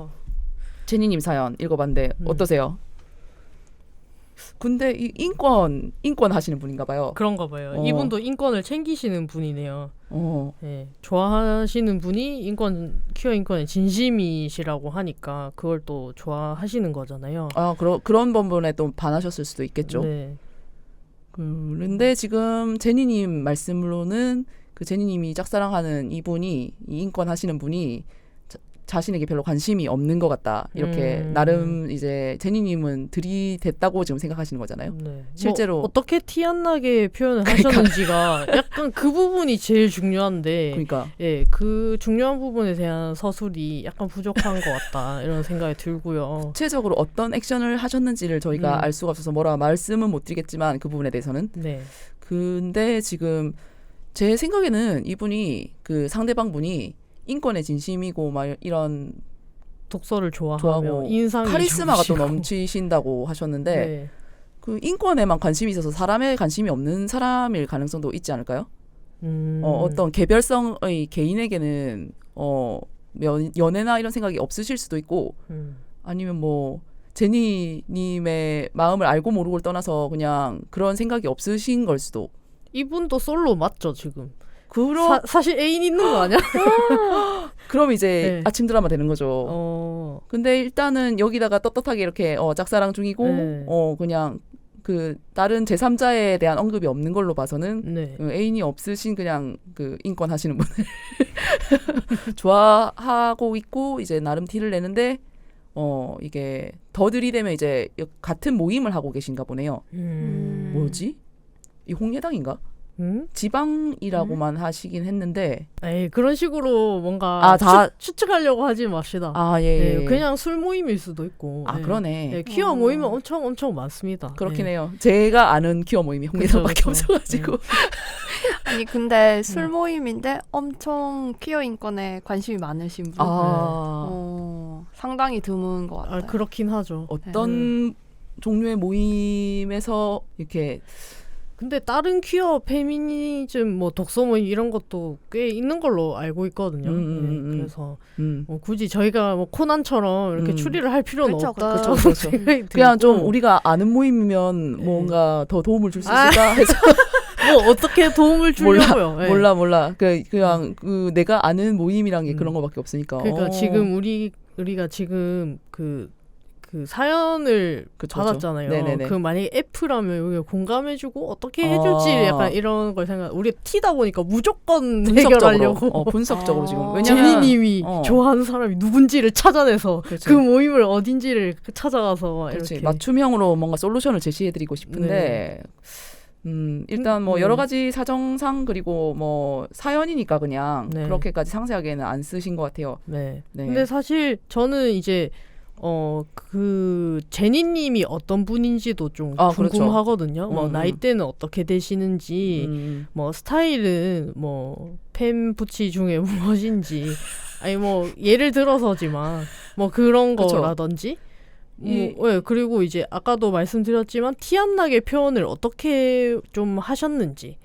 제니님 사연 읽어봤는데 어떠세요? 근데 이 인권 하시는 분인가 봐요. 그런가 봐요. 이분도 인권을 챙기시는 분이네요. 네. 좋아하시는 분이 퀴어 인권의 진심이시라고 하니까 그걸 또 좋아하시는 거잖아요. 그런 부분에 또 반하셨을 수도 있겠죠. 네. 그런데 지금 제니님 말씀으로는 그 제니님이 짝사랑하는 이분이 이 인권 하시는 분이 자신에게 별로 관심이 없는 것 같다. 이렇게 나름 이제 제니님은 들이댔다고 지금 생각하시는 거잖아요. 네. 실제로 어떻게 티 안 나게 표현을 하셨는지가 약간 그 부분이 제일 중요한데, 그러니까 그 중요한 부분에 대한 서술이 약간 부족한 것 같다 이런 생각이 들고요. 구체적으로 어떤 액션을 하셨는지를 저희가 알 수가 없어서 뭐라 말씀은 못 드리겠지만 그 부분에 대해서는. 네. 근데 지금 제 생각에는 이분이 그 상대방 분이 인권의 진심이고 막 이런 독서를 좋아하고 인상이 카리스마가 좋으시고. 또 넘치신다고 하셨는데 그 인권에만 관심이 있어서 사람에 관심이 없는 사람일 가능성도 있지 않을까요? 어떤 개별성의 개인에게는 연애나 이런 생각이 없으실 수도 있고 아니면 뭐 제니님의 마음을 알고 모르고를 떠나서 그냥 그런 생각이 없으신 걸 수도. 이분도 솔로 맞죠 지금? 사실 애인 있는 거 아니야? 그럼 이제 아침 드라마 되는 거죠. 근데 일단은 여기다가 떳떳하게 이렇게 짝사랑 중이고 그냥 그 다른 제3자에 대한 언급이 없는 걸로 봐서는 그 애인이 없으신 그냥 그 인권 하시는 분을 좋아하고 있고 이제 나름 티를 내는데 이게 더 들이대면 이제 같은 모임을 하고 계신가 보네요. 뭐지? 이 홍예당인가? 지방이라고만 하시긴 했는데 에이, 그런 식으로 뭔가 추측하려고 하지 맙시다. 예. 그냥 술 모임일 수도 있고. 그러네. 퀴어 모임은 엄청 많습니다. 그렇긴 해요. 제가 아는 퀴어 모임이 홍대사밖에 그쵸. 없어가지고. 아니 근데 술 모임인데 엄청 퀴어 인권에 관심이 많으신 분 상당히 드문 것 같아요. 그렇긴 하죠. 어떤 종류의 모임에서 이렇게 근데 다른 퀴어 페미니즘 뭐 독서 모임 이런 것도 꽤 있는 걸로 알고 있거든요. 그래서 뭐 굳이 저희가 뭐 코난처럼 이렇게 추리를 할 필요는 그쵸, 없다. 그쵸. 생각이 그냥 들고. 좀 우리가 아는 모임이면 뭔가 더 도움을 줄 수 있을까 해서 뭐 어떻게 도움을 주려고요. 몰라. 그냥 내가 아는 모임이란 게 그런 거밖에 없으니까. 그러니까 지금 우리가 지금 그 사연을 받았잖아요. 네네네. 그 만약에 F라면 우리가 공감해주고 어떻게 해줄지 약간 이런 걸 우리 T다 보니까 무조건 해결하려고 분석적으로 지금 왜냐면 제니님이 좋아하는 사람이 누군지를 찾아내서 그 모임을 어딘지를 찾아가서 이렇게 맞춤형으로 뭔가 솔루션을 제시해드리고 싶은데 일단 뭐 여러 가지 사정상 그리고 뭐 사연이니까 그냥 그렇게까지 상세하게는 안 쓰신 것 같아요. 네. 근데 사실 저는 이제 그 제니님이 어떤 분인지도 좀 궁금하거든요. 뭐 나이대는 어떻게 되시는지, 뭐 스타일은 뭐 팬부치 중에 무엇인지, 아니 뭐 예를 들어서지만 뭐 그런 거라든지. 그리고 이제 아까도 말씀드렸지만 티 안 나게 표현을 어떻게 좀 하셨는지.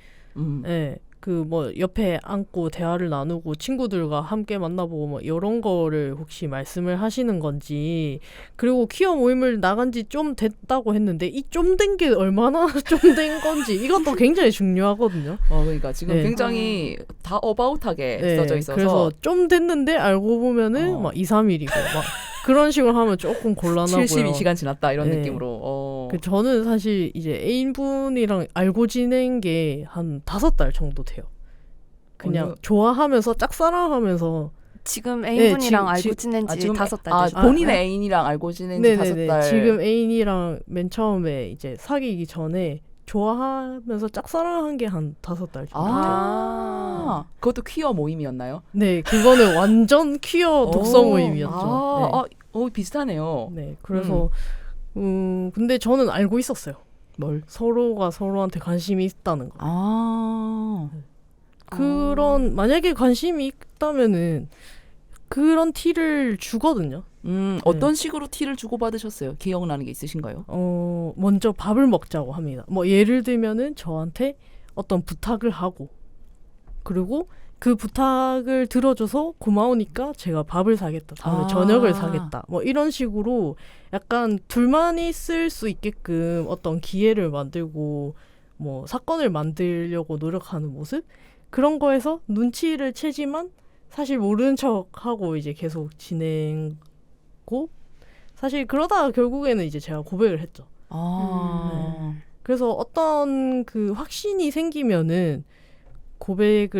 그 뭐 옆에 앉고 대화를 나누고 친구들과 함께 만나보고 뭐 이런 거를 혹시 말씀을 하시는 건지, 그리고 퀴어 모임을 나간 지 좀 됐다고 했는데 이 좀 된 게 얼마나 좀 된 건지 이것도 굉장히 중요하거든요. 그러니까 지금 굉장히 다 어바웃하게 써져 있어서 그래서 좀 됐는데 알고 보면은 막 2, 3일이고 막 그런 식으로 하면 조금 곤란하고요. 72시간 지났다 이런 느낌으로. 저는 사실 이제 애인분이랑 알고 지낸 게 한 5달 정도 돼요. 그냥 좋아하면서 짝사랑하면서. 지금 애인분이랑 알고 지낸 지 5달 되죠. 본인의 애인이랑 알고 지낸 지 5달. 지금 애인이랑 맨 처음에 이제 사귀기 전에 좋아하면서 짝사랑한 게 한 5달 정도. 그것도 퀴어 모임이었나요? 네, 그거는 완전 퀴어 독서 모임이었죠. 비슷하네요. 네, 그래서 근데 저는 알고 있었어요. 뭘? 서로가 서로한테 관심이 있다는 거. 만약에 관심이 있다면은 그런 티를 주거든요. 어떤 식으로 티를 주고받으셨어요? 기억나는 게 있으신가요? 먼저 밥을 먹자고 합니다. 뭐 예를 들면은 저한테 어떤 부탁을 하고, 그리고 그 부탁을 들어줘서 고마우니까 제가 밥을 사겠다, 다음에 저녁을 사겠다, 뭐 이런 식으로 약간 둘만이 쓸 수 있게끔 어떤 기회를 만들고 뭐 사건을 만들려고 노력하는 모습, 그런 거에서 눈치를 채지만 사실 모르는 척하고 이제 계속 진행고, 사실 그러다가 결국에는 이제 제가 고백을 했죠. 그래서 어떤 그 확신이 생기면은 고백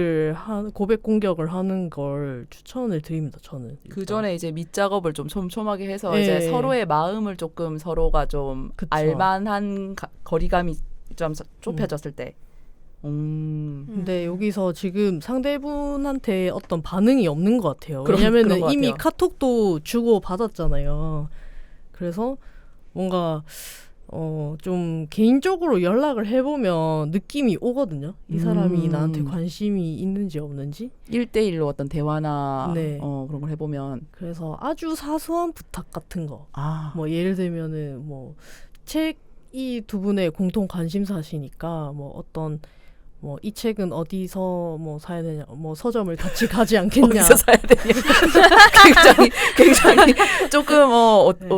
공격을 하는 걸 추천을 드립니다. 저는 그 전에 이제 밑작업을 좀 촘촘하게 해서 이제 서로의 마음을 조금 서로가 좀 알만한 거리감이 좀 좁혀졌을 때. 근데 여기서 지금 상대분한테 어떤 반응이 없는 것 같아요. 왜냐면은 이미 카톡도 주고 받았잖아요. 그래서 뭔가 좀 개인적으로 연락을 해보면 느낌이 오거든요. 이 사람이 나한테 관심이 있는지 없는지. 1대1로 어떤 대화나 그런 걸 해보면. 그래서 아주 사소한 부탁 같은 거. 뭐 예를 들면은 뭐 이 두 분의 공통 관심사시니까 뭐 어떤 뭐 이 책은 어디서 뭐 사야 되냐, 뭐 서점을 같이 가지 않겠냐, 어디서 사야 되냐. 굉장히 조금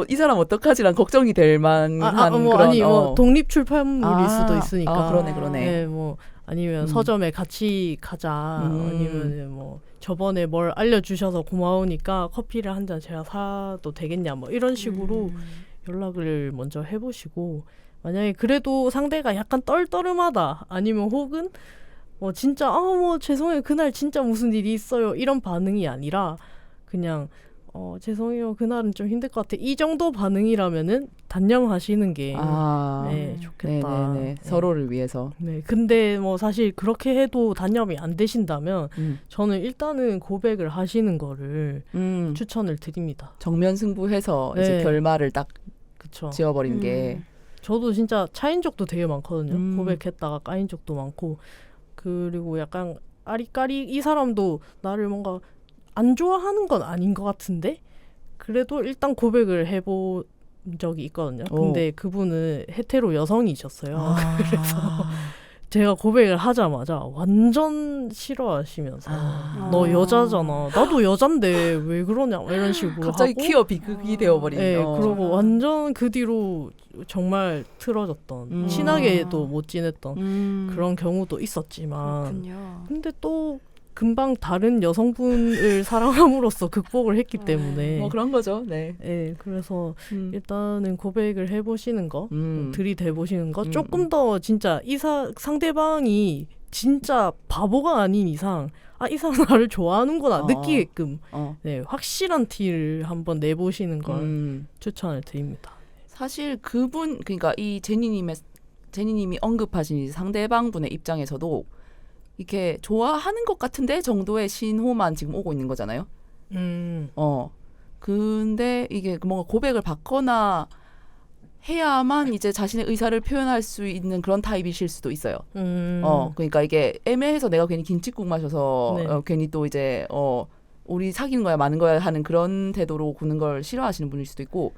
이 사람 어떡하지란 걱정이 될 만한 그런 독립 출판물일 수도 있으니까. 그러네. 네, 뭐 아니면 서점에 같이 가자, 아니면 뭐 저번에 뭘 알려주셔서 고마우니까 커피를 한 잔 제가 사도 되겠냐, 뭐 이런 식으로 연락을 먼저 해보시고, 만약에 그래도 상대가 약간 떨떠름하다, 아니면 혹은 뭐 진짜 뭐 죄송해요, 그날 진짜 무슨 일이 있어요, 이런 반응이 아니라 그냥 죄송해요. 그날은 좀 힘들 것 같아. 이 정도 반응이라면은 단념하시는 게 네, 좋겠다. 네네네. 서로를 위해서. 네, 근데 뭐 사실 그렇게 해도 단념이 안 되신다면 저는 일단은 고백을 하시는 거를 추천을 드립니다. 정면 승부해서 네. 이제 결말을 딱 그쵸. 지어버린 게. 저도 진짜 차인 적도 되게 많거든요. 고백했다가 까인 적도 많고 그리고 약간 아리까리 이 사람도 나를 뭔가 안 좋아하는 건 아닌 것 같은데 그래도 일단 고백을 해본 적이 있거든요. 근데 그분은 헤테로 여성이셨어요. 그래서 제가 고백을 하자마자 완전 싫어하시면서 너 여자잖아. 나도 여잔데 왜 그러냐 이런 식으로 갑자기 하고 퀴어 비극이 되어버린. 네, 그러고 완전 그 뒤로 정말 틀어졌던 친하게도 못 지냈던 그런 경우도 있었지만 그렇군요. 근데 또 금방 다른 여성분을 사랑함으로써 극복을 했기 때문에 뭐 그런 거죠. 네. 네, 그래서 일단은 고백을 해보시는 거 들이대보시는 거 조금 더 진짜 상대방이 진짜 바보가 아닌 이상 이 사람 나를 좋아하는구나 느끼게끔 네, 확실한 티를 한번 내보시는 걸 추천을 드립니다. 사실 그러니까 이 제니님이 언급하신 이 상대방분의 입장에서도 이렇게 좋아하는 것 같은데 정도의 신호만 지금 오고 있는 거잖아요. 근데 이게 뭔가 고백을 받거나 해야만 이제 자신의 의사를 표현할 수 있는 그런 타입이실 수도 있어요. 그러니까 이게 애매해서 내가 괜히 김칫국 마셔서 네. 괜히 또 이제 우리 사귀는 거야 마는 거야 하는 그런 태도로 구는 걸 싫어하시는 분일 수도 있고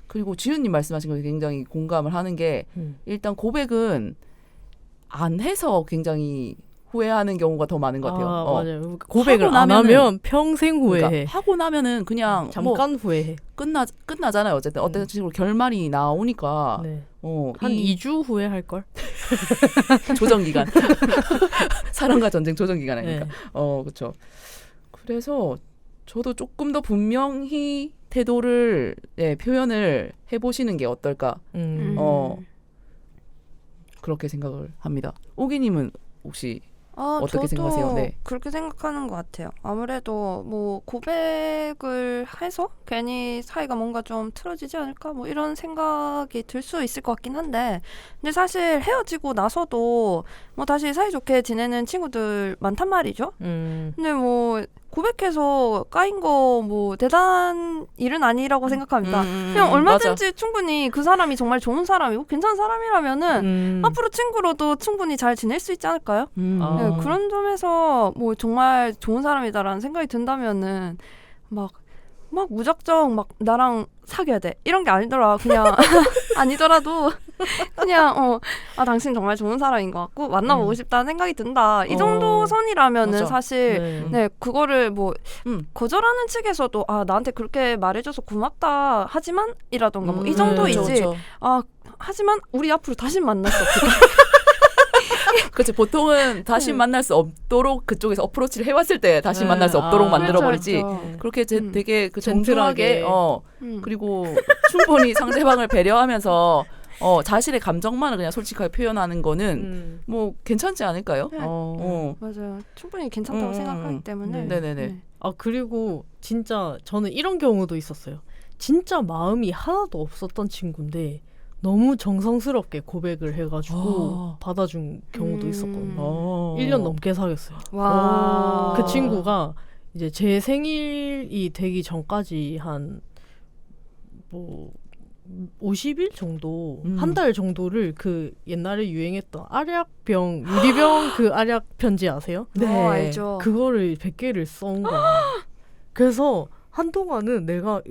그리고 지은님 말씀하신 거에 굉장히 공감을 하는 게 일단 고백은 안 해서 굉장히 후회하는 경우가 더 많은 것 같아요. 맞아요. 고백을 하고 안 나면은- 하면 평생 후회해. 그러니까 하고 나면은 그냥 잠깐 후회해. 끝나잖아요. 어쨌든 어떤 식으로 결말이 나오니까 네. 이 한 2주 후회할 걸. 조정 기간 사랑과 전쟁 조정 기간 아닙니까? 네. 그렇죠. 그래서 저도 조금 더 분명히 태도를 표현을 해보시는 게 어떨까 그렇게 생각을 합니다. 오기님은 혹시 어떻게 저도 생각하세요? 네. 그렇게 생각하는 것 같아요. 아무래도 뭐 고백을 해서 괜히 사이가 뭔가 좀 틀어지지 않을까 뭐 이런 생각이 들 수 있을 것 같긴 한데 근데 사실 헤어지고 나서도 뭐 다시 사이좋게 지내는 친구들 많단 말이죠. 근데 뭐 고백해서 까인 거 뭐 대단한 일은 아니라고 생각합니다. 그냥 얼마든지 맞아. 충분히 그 사람이 정말 좋은 사람이고 괜찮은 사람이라면은 앞으로 친구로도 충분히 잘 지낼 수 있지 않을까요? 네, 그런 점에서 뭐 정말 좋은 사람이다라는 생각이 든다면은 막 무작정 막 나랑 사귀어야 돼 이런 게 아니더라. 그냥 아니더라도 그냥 당신 정말 좋은 사람인 것 같고 만나보고 싶다는 생각이 든다. 이 정도 선이라면은 맞아. 사실 네 그거를 뭐 거절하는 측에서도 나한테 그렇게 말해줘서 고맙다 하지만 이라던가 뭐 이 정도이지. 그렇죠. 하지만 우리 앞으로 다시 만날 수 없을까? 그렇지. 보통은 다시 만날 수 없도록 그쪽에서 어프로치를 해왔을 때 다시 만날 수 없도록 만들어버리지. 그렇죠. 그렇게 되게 그 젠틀하게. 정중하게 그리고 충분히 상대방을 배려하면서 자신의 감정만을 그냥 솔직하게 표현하는 거는 뭐 괜찮지 않을까요? 네. 맞아요. 충분히 괜찮다고 생각하기 때문에. 네네네. 그리고 진짜 저는 이런 경우도 있었어요. 진짜 마음이 하나도 없었던 친구인데 너무 정성스럽게 고백을 해가지고 받아준 경우도 있었거든요. 1년 넘게 사귀었어요. 와. 그 친구가 이제 제 생일이 되기 전까지 한 뭐 50일 정도, 한 달 정도를 그 옛날에 유행했던 알약병, 유리병 그 알약 편지 아세요? 네. 알죠. 그거를 100개를 써온 거야. 그래서 한동안은 내가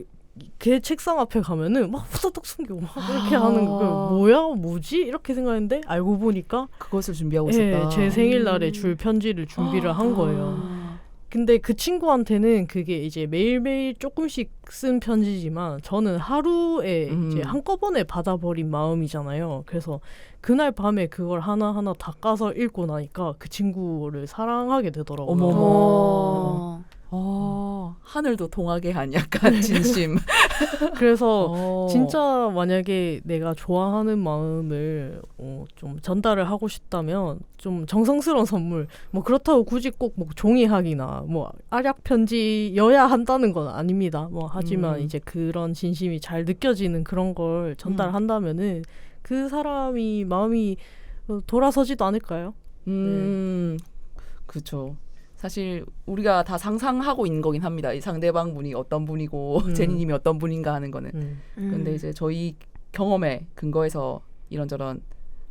걔 책상 앞에 가면은 막 후다닥 숨기고 막 이렇게 하는 거 뭐지? 이렇게 생각했는데 알고 보니까 그것을 준비하고 있었다. 제 생일날에 줄 편지를 준비를 한 거예요. 근데 그 친구한테는 그게 이제 매일매일 조금씩 쓴 편지지만 저는 하루에 이제 한꺼번에 받아버린 마음이잖아요. 그래서 그날 밤에 그걸 하나하나 다 까서 읽고 나니까 그 친구를 사랑하게 되더라고요. 하늘도 동하게 한 약간 진심. 그래서 진짜 만약에 내가 좋아하는 마음을 좀 전달을 하고 싶다면 좀 정성스러운 선물 뭐 그렇다고 굳이 꼭 뭐 종이학이나 뭐 알약 편지여야 한다는 건 아닙니다. 뭐 하지만 이제 그런 진심이 잘 느껴지는 그런 걸 전달한다면은 그 사람이 마음이 돌아서지도 않을까요? 그렇죠. 사실 우리가 다 상상하고 있는 거긴 합니다. 이 상대방 분이 어떤 분이고 제니님이 어떤 분인가 하는 거는. 근데 이제 저희 경험에 근거해서 이런저런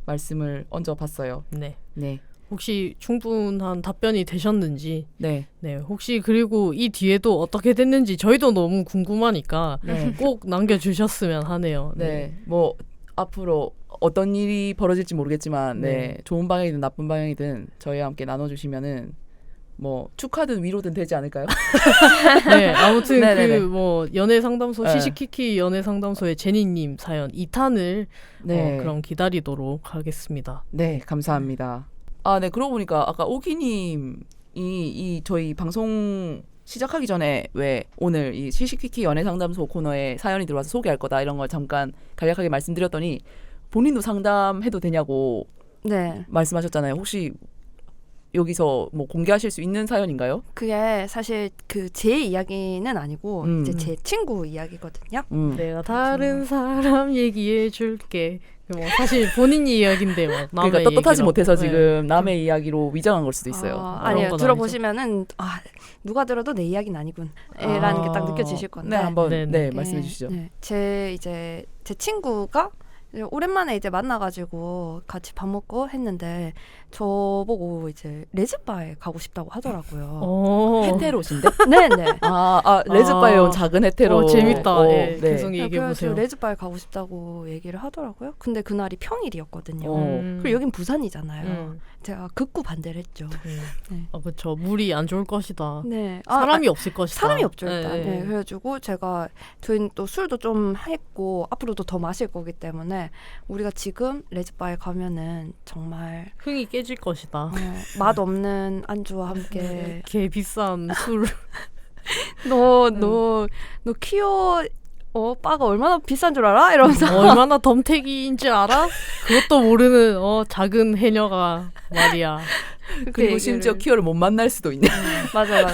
말씀을 얹어봤어요. 네. 네. 혹시 충분한 답변이 되셨는지, 네. 네, 혹시 그리고 이 뒤에도 어떻게 됐는지 저희도 너무 궁금하니까 네. 꼭 남겨주셨으면 하네요. 네. 뭐 앞으로 어떤 일이 벌어질지 모르겠지만, 네. 좋은 방향이든 나쁜 방향이든 저희와 함께 나눠주시면은 뭐 축하든 위로든 되지 않을까요? 네, 아무튼 네네네. 그 뭐 연애 상담소 네. 시시키키 연애 상담소의 제니님 사연 2탄을 네. 그럼 기다리도록 하겠습니다. 네, 감사합니다. 아, 네. 그러고 보니까 아까 오기님이 이 저희 방송 시작하기 전에 왜 오늘 이 시시퀴퀴 연애상담소 코너에 사연이 들어와서 소개할 거다 이런 걸 잠깐 간략하게 말씀드렸더니 본인도 상담해도 되냐고 네. 말씀하셨잖아요. 혹시 여기서 뭐 공개하실 수 있는 사연인가요? 그게 사실 그 제 이야기는 아니고 이제 제 친구 이야기거든요. 내가 다른 사람 얘기해 줄게. 뭐 사실 본인 이야기인데 뭐 남의 그러니까 떳떳하지 얘기라고. 못해서 네. 지금 남의 이야기로 위장한 걸 수도 있어요. 아니에요. 건 들어보시면은 누가 들어도 내 이야기는 아니군. 라는 게 딱 느껴지실 건데. 네, 한번 네네. 말씀해 주시죠. 네. 제 친구가 오랜만에 이제 만나가지고 같이 밥 먹고 했는데 저보고 이제 레즈바에 가고 싶다고 하더라고요. 헤테로신데? 네네. 레즈바에 온 작은 헤테로. 재밌다. 예, 네. 계속 얘기해 그래서 보세요. 레즈바에 가고 싶다고 얘기를 하더라고요. 근데 그날이 평일이었거든요. 어. 그리고 여긴 부산이잖아요. 제가 극구 반대를 했죠. 네. 그렇죠. 물이 안 좋을 것이다. 네. 사람이 없을 것이다. 사람이 없죠 일단. 네. 네, 그래가지고 저희는 또 술도 좀 했고 앞으로도 더 마실 거기 때문에 우리가 지금 레즈바에 가면은 정말 흥이 깨질 것이다. 맛 없는 안주와 함께 개 비싼 술. 너 키워 바가 얼마나 비싼 줄 알아? 이러면서 얼마나 덤태기인 줄 알아? 그것도 모르는 작은 해녀가 말이야. 그리고 심지어 키어를 못 만날 수도 있네. 맞아.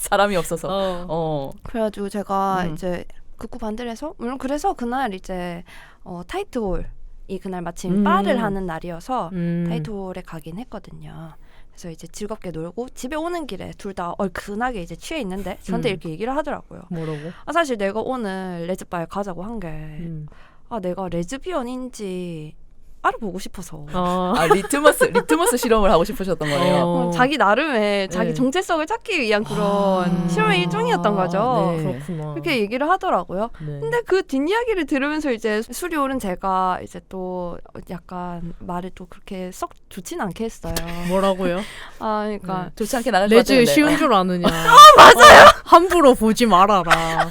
사람이 없어서. 그래가지고 제가 이제 극구 반대를 해서 물론 그래서 그날 이제 타이트홀이 그날 마침 바를 하는 날이어서 타이트홀에 가긴 했거든요. 그래서 이제 즐겁게 놀고 집에 오는 길에 둘 다 얼큰하게 이제 취해 있는데 저한테 이렇게 얘기를 하더라고요. 뭐라고? 사실 내가 오늘 레즈바에 가자고 한 게 내가 레즈비언인지 알아보고 싶어서. 리트머스 실험을 하고 싶으셨던 거네요. 자기 나름의 자기 네. 정체성을 찾기 위한 그런 실험의 일종이었던 거죠. 네. 그렇구나. 그렇게 얘기를 하더라고요. 네. 근데 그 뒷이야기를 들으면서 이제 술이 오른 제가 이제 또 약간 말을 또 그렇게 썩 좋진 않게 했어요. 뭐라고요? 그러니까 좋지 않게 나갈 것 레즈 같은데. 쉬운 줄 아느냐? 맞아요. 함부로 보지 말아라.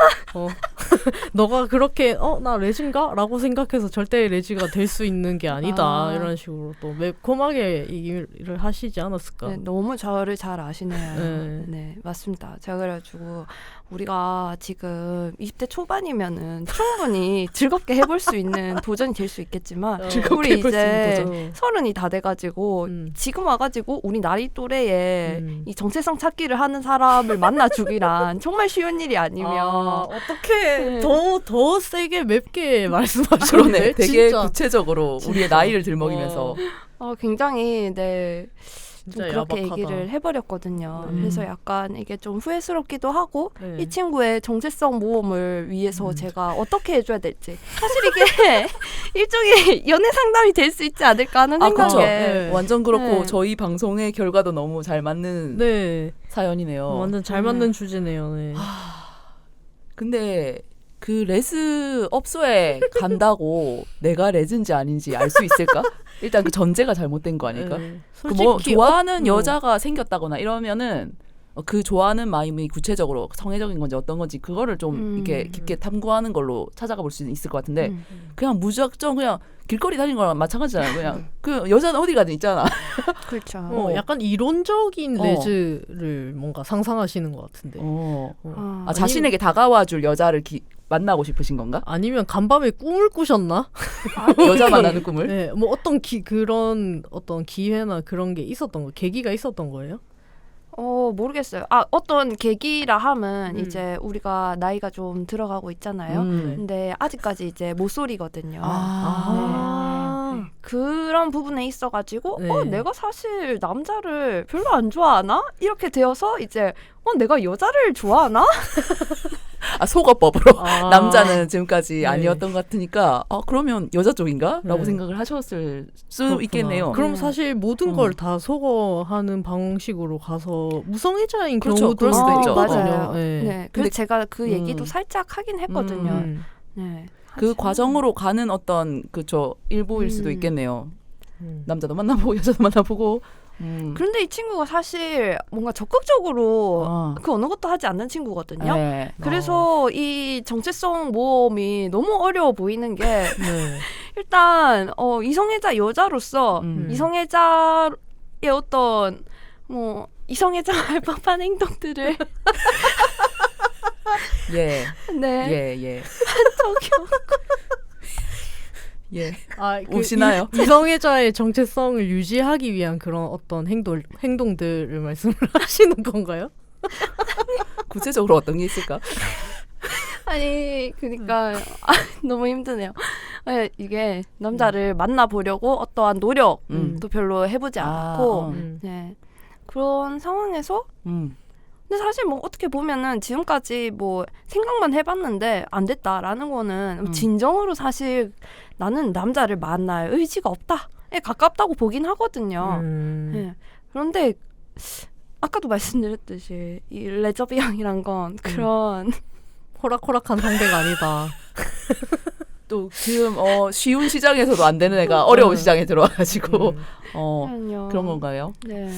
너가 그렇게 나 레즈인가? 라고 생각해서 절대 레즈가 될 수 있는 게 아니다. 이런 식으로 또 매콤하게 얘기를 하시지 않았을까? 네, 너무 저를 잘 아시네요. 네. 네, 맞습니다. 제가 그래가지고 우리가 지금 20대 초반이면은 충분히 즐겁게 해볼 수 있는 도전이 될 수 있겠지만 우리 이제 서른이 다 돼가지고 지금 와가지고 우리 나이 또래에 이 정체성 찾기를 하는 사람을 만나주기란 정말 쉬운 일이 아니면 어떻게 더 세게 맵게 말씀하셨네. 그러네. 되게 진짜. 구체적으로 우리의 나이를 들먹이면서. 굉장히 좀 진짜 그렇게 야박하다. 얘기를 해버렸거든요. 그래서 약간 이게 좀 후회스럽기도 하고 네. 이 친구의 정체성 모험을 위해서 제가 어떻게 해줘야 될지 사실 이게 일종의 연애 상담이 될 수 있지 않을까 하는 그렇죠. 생각에 네. 완전 그렇고 네. 저희 방송의 결과도 너무 잘 맞는 네. 사연이네요. 완전 잘 맞는 주제네요. 네. 근데 그 레즈 업소에 간다고 내가 레즈인지 아닌지 알 수 있을까? 일단 그 전제가 잘못된 거 아닐까? 네. 그 뭐 솔직히 좋아하는 여자가 생겼다거나 이러면은 그 좋아하는 마음이 구체적으로 성애적인 건지 어떤 건지 그거를 좀 이렇게 깊게 탐구하는 걸로 찾아가 볼 수 있을 것 같은데 그냥 무작정 그냥 길거리 다니는 거랑 마찬가지잖아요. 그냥 그 여자는 어디 가든 있잖아. 그렇죠. 약간 이론적인 레즈를 뭔가 상상하시는 것 같은데. 자신에게 다가와줄 여자를 만나고 싶으신 건가? 아니면 간밤에 꿈을 꾸셨나? 여자 만나는 꿈을? 네, 뭐 어떤 그런 어떤 기회나 그런 게 있었던 거, 계기가 있었던 거예요? 모르겠어요. 어떤 계기라 함은 이제 우리가 나이가 좀 들어가고 있잖아요. 근데 아직까지 이제 모쏠이거든요. 네. 그런 부분에 있어가지고 네. 내가 사실 남자를 별로 안 좋아하나? 이렇게 되어서 이제 내가 여자를 좋아하나? 속어법으로 남자는 지금까지 네. 아니었던 것 같으니까 그러면 여자 쪽인가? 라고 네. 생각을 하셨을 수 그렇구나. 있겠네요. 그럼 사실 모든 걸 다 속어하는 방식으로 가서 무성애자인 그렇죠. 경우도 그럴 수도 있죠. 맞아요. 네. 네. 근데 그래서 제가 그 얘기도 살짝 하긴 했거든요. 네. 그 하지만- 과정으로 가는 어떤 일부일 수도 있겠네요. 음. 남자도 만나보고 여자도 만나보고. 그런데 이 친구가 사실 뭔가 적극적으로 그 어느 것도 하지 않는 친구거든요. 네. 그래서 이 정체성 모험이 너무 어려워 보이는 게 네. 일단 이성애자 여자로서 이성애자의 어떤 뭐 이성애자 할 법한 행동들을 예. 네 예. 저기요. 예. 그 우시나요? 이성애자의 정체성을 유지하기 위한 그런 어떤 행동들을 말씀을 하시는 건가요? 구체적으로 어떤 게 있을까? 아니 그러니까 너무 힘드네요. 이게 남자를 만나보려고 어떠한 노력도 별로 해보지 않고 네 그런 상황에서 근데 사실 뭐 어떻게 보면은 지금까지 뭐 생각만 해봤는데 안 됐다라는 거는 진정으로 사실 나는 남자를 만날 의지가 없다에 가깝다고 보긴 하거든요. 네. 그런데 아까도 말씀드렸듯이 이 레즈비언이란 건 그런 호락호락한 상대가 아니다. 또 지금 쉬운 시장에서도 안 되는 애가 어려운 시장에 들어와가지고 그런 건가요? 네.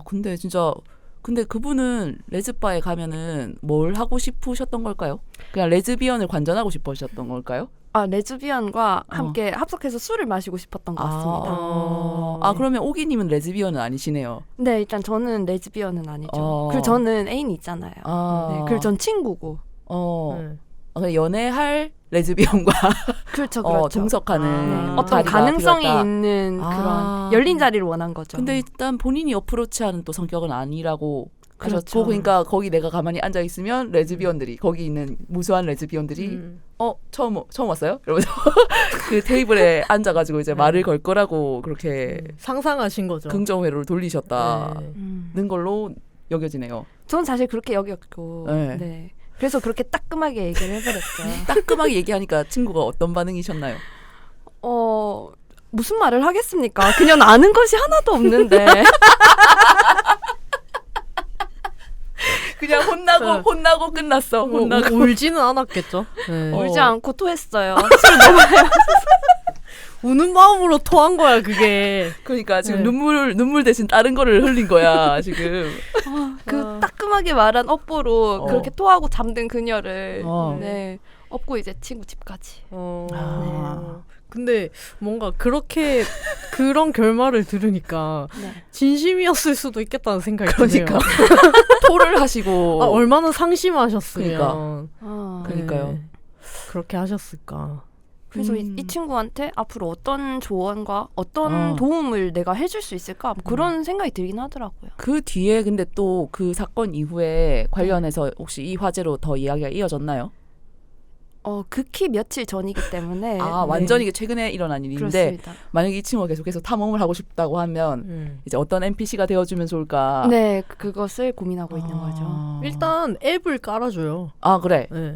근데 진짜 근데 그분은 레즈바에 가면은 뭘 하고 싶으셨던 걸까요? 그냥 레즈비언을 관전하고 싶으셨던 걸까요? 레즈비언과 함께 합석해서 술을 마시고 싶었던 것 같습니다. 그러면 오기님은 레즈비언은 아니시네요. 네, 일단 저는 레즈비언은 아니죠. 그리고 저는 애인이 있잖아요. 네, 그리고 전 친구고. 그냥 연애할 레즈비언과 그렇죠. 동석하는 어떤 자리가 가능성이 필요하다. 있는 그런 열린 자리를 원한 거죠. 근데 일단 본인이 어프로치하는 또 성격은 아니라고 하셨고 그렇죠. 그러니까 거기 내가 가만히 앉아 있으면 레즈비언들이 거기 있는 무수한 레즈비언들이 처음 왔어요? 이러면서 그 테이블에 앉아가지고 이제 말을 걸 거라고 그렇게 상상하신 거죠. 긍정회로를 돌리셨다는 걸로 여겨지네요. 전 사실 그렇게 여겼고, 네. 그래서 그렇게 따끔하게 얘기를 해버렸죠. 따끔하게 얘기하니까 친구가 어떤 반응이셨나요? 무슨 말을 하겠습니까? 그냥 아는 것이 하나도 없는데. 그냥 혼나고 끝났어. 혼나고. 울지는 않았겠죠. 네. 울지 않고 토했어요. 술 너무 우는 마음으로 토한 거야 그게. 그러니까 지금 눈물 대신 다른 거를 흘린 거야 지금. 그 따끔하게 말한 업보로 그렇게 토하고 잠든 그녀를 네 업고 이제 친구 집까지. 근데 뭔가 그렇게 그런 결말을 들으니까 진심이었을 수도 있겠다는 생각이 드네요. 그러니까 토를 하시고 얼마나 상심하셨으면. 그러니까요. 그렇게 하셨을까. 그래서 이 친구한테 앞으로 어떤 조언과 어떤 도움을 내가 해줄 수 있을까 그런 생각이 들긴 하더라고요. 그 뒤에 근데 또 그 사건 이후에 관련해서 혹시 이 화제로 더 이야기가 이어졌나요? 극히 며칠 전이기 때문에 완전히 최근에 일어난 일인데 그렇습니다. 만약에 이 친구가 계속해서 탐험을 하고 싶다고 하면 이제 어떤 NPC가 되어주면 좋을까? 네, 그것을 고민하고 있는 거죠. 일단 앱을 깔아줘요. 그래. 네.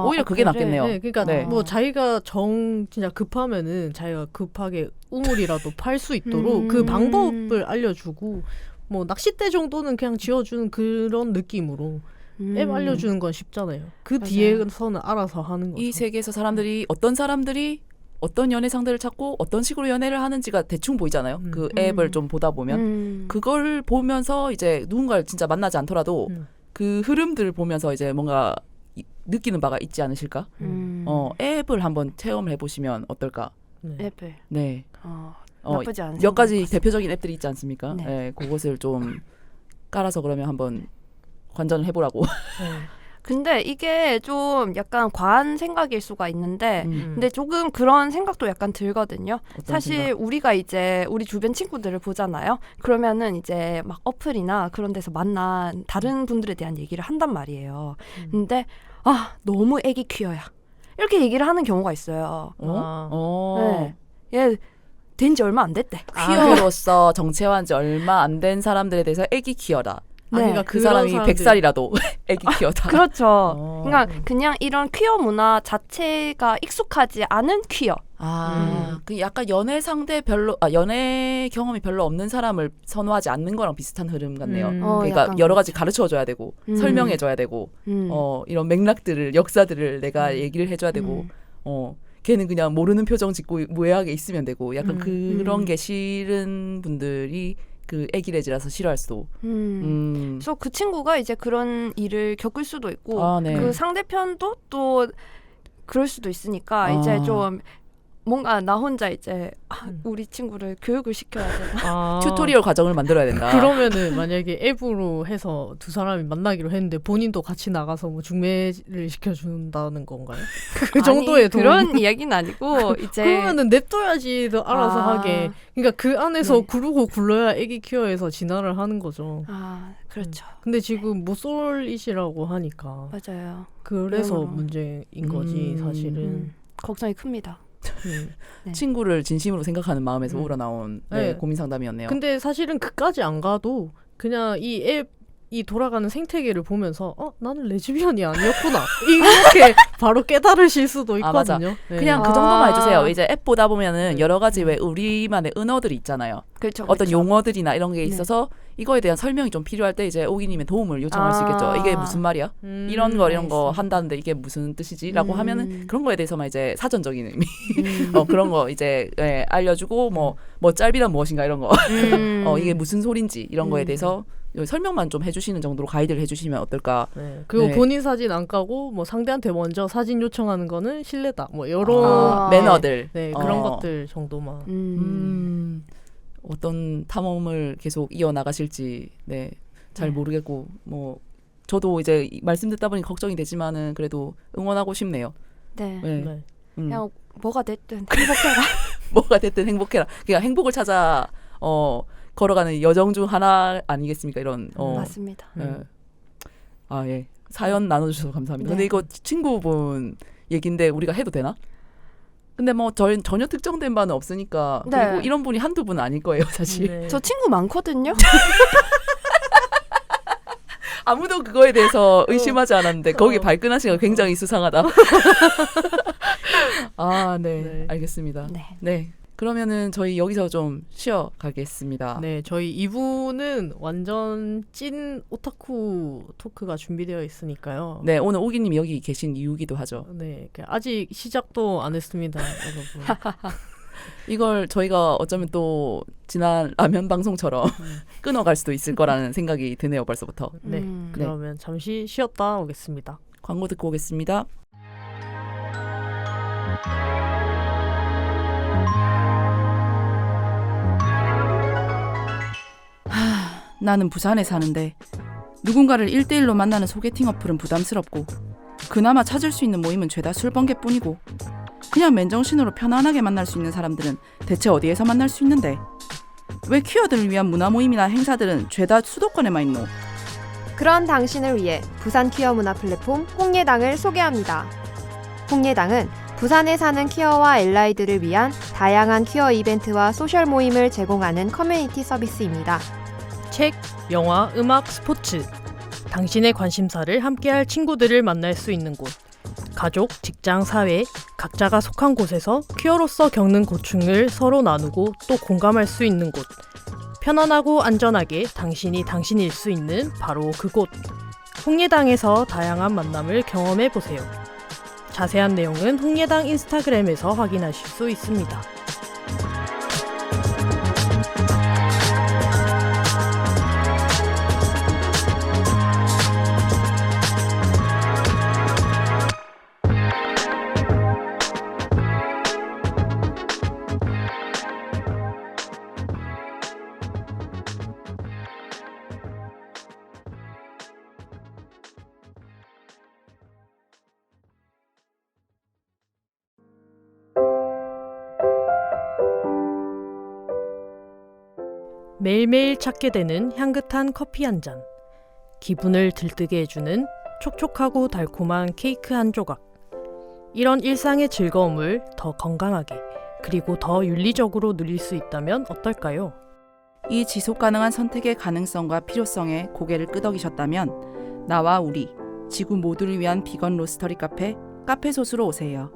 오히려 그게 낫겠네요. 네, 그러니까 뭐 자기가 진짜 급하면은 자기가 급하게 우물이라도 팔 수 있도록 그 방법을 알려주고 뭐 낚싯대 정도는 그냥 지어주는 그런 느낌으로 앱 알려주는 건 쉽잖아요. 그 맞아요. 뒤에서는 알아서 하는 거죠. 이 세계에서 사람들이 어떤 사람들이 어떤 연애 상대를 찾고 어떤 식으로 연애를 하는지가 대충 보이잖아요. 그 앱을 좀 보다 보면 그걸 보면서 이제 누군가를 진짜 만나지 않더라도 그 흐름들을 보면서 이제 뭔가 느끼는 바가 있지 않으실까? 앱을 한번 체험을 해보시면 어떨까? 앱을. 네. 나쁘지 않은 몇 가지 생각 같습니다. 대표적인 앱들이 있지 않습니까? 네. 네, 그것을 좀 깔아서 그러면 한번 관전을 해보라고. 근데 이게 좀 약간 과한 생각일 수가 있는데 근데 조금 그런 생각도 약간 들거든요. 사실 생각? 우리가 이제 우리 주변 친구들을 보잖아요. 그러면은 이제 막 어플이나 그런 데서 만난 다른 분들에 대한 얘기를 한단 말이에요. 근데 너무 애기 퀴어야. 이렇게 얘기를 하는 경우가 있어요. 네. 얘 된 지 얼마 안 됐대. 퀴어로서 정체화한 지 얼마 안 된 사람들에 대해서 애기 퀴어다. 네. 그러니까 그 사람이 100살이라도 애기 퀴어다. 그렇죠. 그러니까 그냥 이런 퀴어 문화 자체가 익숙하지 않은 퀴어. 그 약간 연애 상대 별로 연애 경험이 별로 없는 사람을 선호하지 않는 거랑 비슷한 흐름 같네요. 그러니까 약간 여러 가지 가르쳐 줘야 되고 설명해 줘야 되고 이런 맥락들을 역사들을 내가 얘기를 해 줘야 되고 걔는 그냥 모르는 표정 짓고 무해하게 있으면 되고 약간 그런 게 싫은 분들이 그 애기래지라서 싫어할 수도. 그래서 그 친구가 이제 그런 일을 겪을 수도 있고 네. 그 상대편도 또 그럴 수도 있으니까 이제 좀 뭔가 나 혼자 이제 우리 친구를 교육을 시켜야 되나? 튜토리얼 과정을 만들어야 된다. 그러면은 만약에 앱으로 해서 두 사람이 만나기로 했는데 본인도 같이 나가서 뭐 중매를 시켜준다는 건가요? 그 정도의 도움. 그런 이야기는 아니고 이제 그러면은 냅둬야지 더 알아서 하게. 그러니까 그 안에서 네. 구르고 굴러야 애기 퀴어에서 진화를 하는 거죠. 그렇죠. 근데 지금 모쏠이시라고 하니까 맞아요. 그래서 그러므로. 문제인 거지 사실은. 걱정이 큽니다. 네. 친구를 진심으로 생각하는 마음에서 우러나온 네. 고민 상담이었네요. 근데 사실은 그까지 안 가도 그냥 이 앱이 돌아가는 생태계를 보면서 나는 레즈비언이 아니었구나 이렇게 바로 깨달으실 수도 맞아. 있거든요. 네. 그냥 그 정도만 해주세요. 이제 앱 보다 보면은 여러 가지 왜 우리만의 은어들이 있잖아요. 그렇죠. 어떤 그렇죠. 용어들이나 이런 게 있어서 이거에 대한 설명이 좀 필요할 때 이제 오기님의 도움을 요청할 수 있겠죠. 이게 무슨 말이야? 이런 거 알겠습니다. 한다는데 이게 무슨 뜻이지? 라고 하면은 그런 거에 대해서만 이제 사전적인 의미 그런 거 이제 알려주고 뭐 짤비란 무엇인가 이런 거 이게 무슨 소린지 이런 거에 대해서 설명만 좀 해주시는 정도로 가이드를 해주시면 어떨까. 네. 그리고 네. 본인 사진 안 까고 뭐 상대한테 먼저 사진 요청하는 거는 실례다. 뭐 여러 매너들. 네, 그런 것들 정도만. 어떤 탐험을 계속 이어나가실지 잘 모르겠고 뭐 저도 이제 말씀 듣다 보니 걱정이 되지만은 그래도 응원하고 싶네요. 네. 네. 그냥 뭐가 됐든 행복해라. 뭐가 됐든 행복해라. 그냥 행복을 찾아 걸어가는 여정 중 하나 아니겠습니까? 이런 맞습니다. 예. 사연 나눠주셔서 감사합니다. 네. 근데 이거 친구분 얘긴데 우리가 해도 되나? 근데 뭐 전혀 특정된 바는 없으니까 네. 그리고 이런 분이 한두 분은 아닐 거예요 사실. 네. 저 친구 많거든요. 아무도 그거에 대해서 의심하지 않았는데 거기 발끈하시는 거 굉장히 수상하다. 네. 알겠습니다. 네. 네. 그러면은 저희 여기서 좀 쉬어 가겠습니다. 네, 저희 2부는 완전 찐 오타쿠 토크가 준비되어 있으니까요. 네, 오늘 오기님이 여기 계신 이유기도 하죠. 네, 아직 시작도 안 했습니다, 여러분. 이걸 저희가 어쩌면 또 지난 라면 방송처럼 끊어갈 수도 있을 거라는 생각이 드네요, 벌써부터. 네, 그러면 잠시 쉬었다 오겠습니다. 광고 듣고 오겠습니다. 나는 부산에 사는데 누군가를 1대1로 만나는 소개팅 어플은 부담스럽고 그나마 찾을 수 있는 모임은 죄다 술번개뿐이고 그냥 맨정신으로 편안하게 만날 수 있는 사람들은 대체 어디에서 만날 수 있는데 왜 퀴어들을 위한 문화 모임이나 행사들은 죄다 수도권에만 있노? 그런 당신을 위해 부산 퀴어 문화 플랫폼 홍예당을 소개합니다. 홍예당은 부산에 사는 퀴어와 엘라이들을 위한 다양한 퀴어 이벤트와 소셜 모임을 제공하는 커뮤니티 서비스입니다. 책, 영화, 음악, 스포츠. 당신의 관심사를 함께할 친구들을 만날 수 있는 곳. 가족, 직장, 사회, 각자가 속한 곳에서 퀴어로서 겪는 고충을 서로 나누고 또 공감할 수 있는 곳. 편안하고 안전하게 당신이 당신일 수 있는 바로 그곳. 홍예당에서 다양한 만남을 경험해보세요. 자세한 내용은 홍예당 인스타그램에서 확인하실 수 있습니다. 매일매일 찾게 되는 향긋한 커피 한 잔, 기분을 들뜨게 해주는 촉촉하고 달콤한 케이크 한 조각. 이런 일상의 즐거움을 더 건강하게 그리고 더 윤리적으로 누릴 수 있다면 어떨까요? 이 지속 가능한 선택의 가능성과 필요성에 고개를 끄덕이셨다면 나와 우리 지구 모두를 위한 비건 로스터리 카페 소수로 오세요.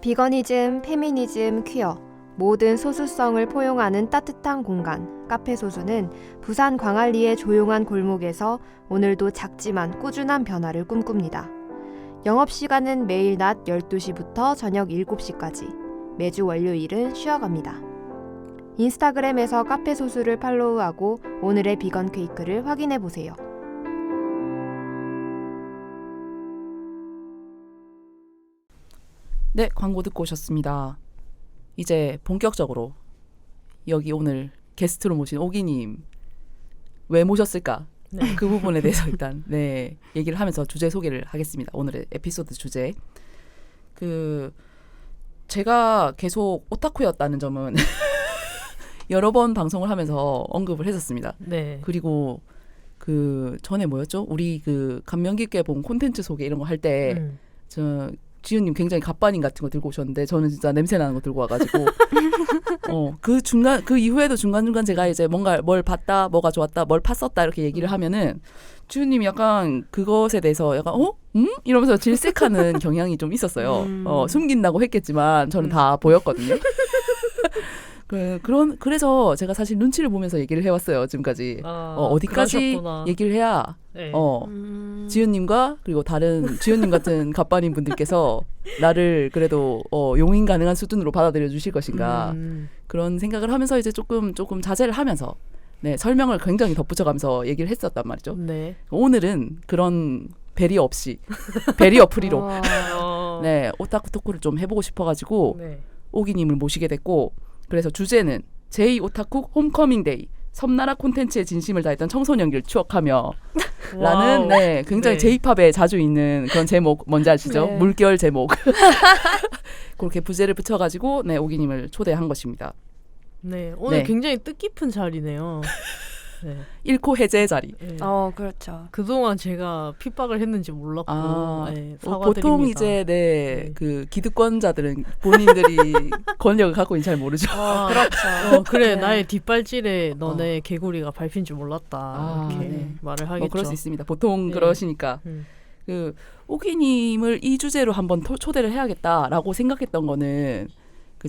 비거니즘, 페미니즘, 퀴어 모든 소수성을 포용하는 따뜻한 공간 카페 소수는 부산 광안리의 조용한 골목에서 오늘도 작지만 꾸준한 변화를 꿈꿉니다. 영업시간은 매일 낮 12시부터 저녁 7시까지, 매주 월요일은 쉬어갑니다. 인스타그램에서 카페 소수를 팔로우하고 오늘의 비건 케이크를 확인해보세요. 네, 광고 듣고 오셨습니다. 이제 본격적으로 여기 오늘 게스트로 모신 오기님 왜 모셨을까? 네. 그 부분에 대해서 일단 얘기를 하면서 주제 소개를 하겠습니다. 오늘의 에피소드 주제. 제가 계속 오타쿠였다는 점은 여러 번 방송을 하면서 언급을 했었습니다. 네. 그리고 전에 뭐였죠? 우리 감명 깊게 본 콘텐츠 소개 이런 거 할 때 지윤님 굉장히 갑바님 같은 거 들고 오셨는데 저는 진짜 냄새 나는 거 들고 와가지고 그 이후에도 중간중간 제가 이제 뭔가 뭘 봤다, 뭐가 좋았다, 뭘 팠었다 이렇게 얘기를 하면은 지윤님이 약간 그것에 대해서 약간 이러면서 질색하는 경향이 좀 있었어요. 숨긴다고 했겠지만 저는 다 보였거든요. 그래서 제가 사실 눈치를 보면서 얘기를 해왔어요 지금까지. 어디까지 그러셨구나. 얘기를 해야 네. 지은님과 그리고 다른 지은님 같은 갑바님 분들께서 나를 그래도 용인 가능한 수준으로 받아들여 주실 것인가 그런 생각을 하면서 이제 조금 자제를 하면서 설명을 굉장히 덧붙여가면서 얘기를 했었단 말이죠. 네. 오늘은 그런 배리어 없이 배리어 프리로 어. 오타쿠 토크를 좀 해보고 싶어가지고 네. 오기님을 모시게 됐고, 그래서 주제는 제2 오타쿠 홈커밍 데이, 섬나라 콘텐츠에 진심을 다했던 청소년기를 추억하며 라는 굉장히 네. J-팝에 자주 있는 그런 제목 뭔지 아시죠? 네. 물결 제목. 그렇게 부제를 붙여가지고 오기님을 초대한 것입니다. 네. 오늘 네. 굉장히 뜻깊은 자리네요. 네. 잃고 해제의 자리. 네. 그렇죠. 그동안 제가 핍박을 했는지 몰랐고 네, 사과드립니다. 보통 이제 그 기득권자들은 본인들이 권력을 갖고 있는지 잘 모르죠. 그렇죠. 그래 네. 나의 뒷발질에 너네 개구리가 밟힌 줄 몰랐다 이렇게 네. 말을 하겠죠. 그럴 수 있습니다. 보통 네. 그러시니까. 음. 오기님을 이 주제로 한번 초대를 해야겠다라고 생각했던 거는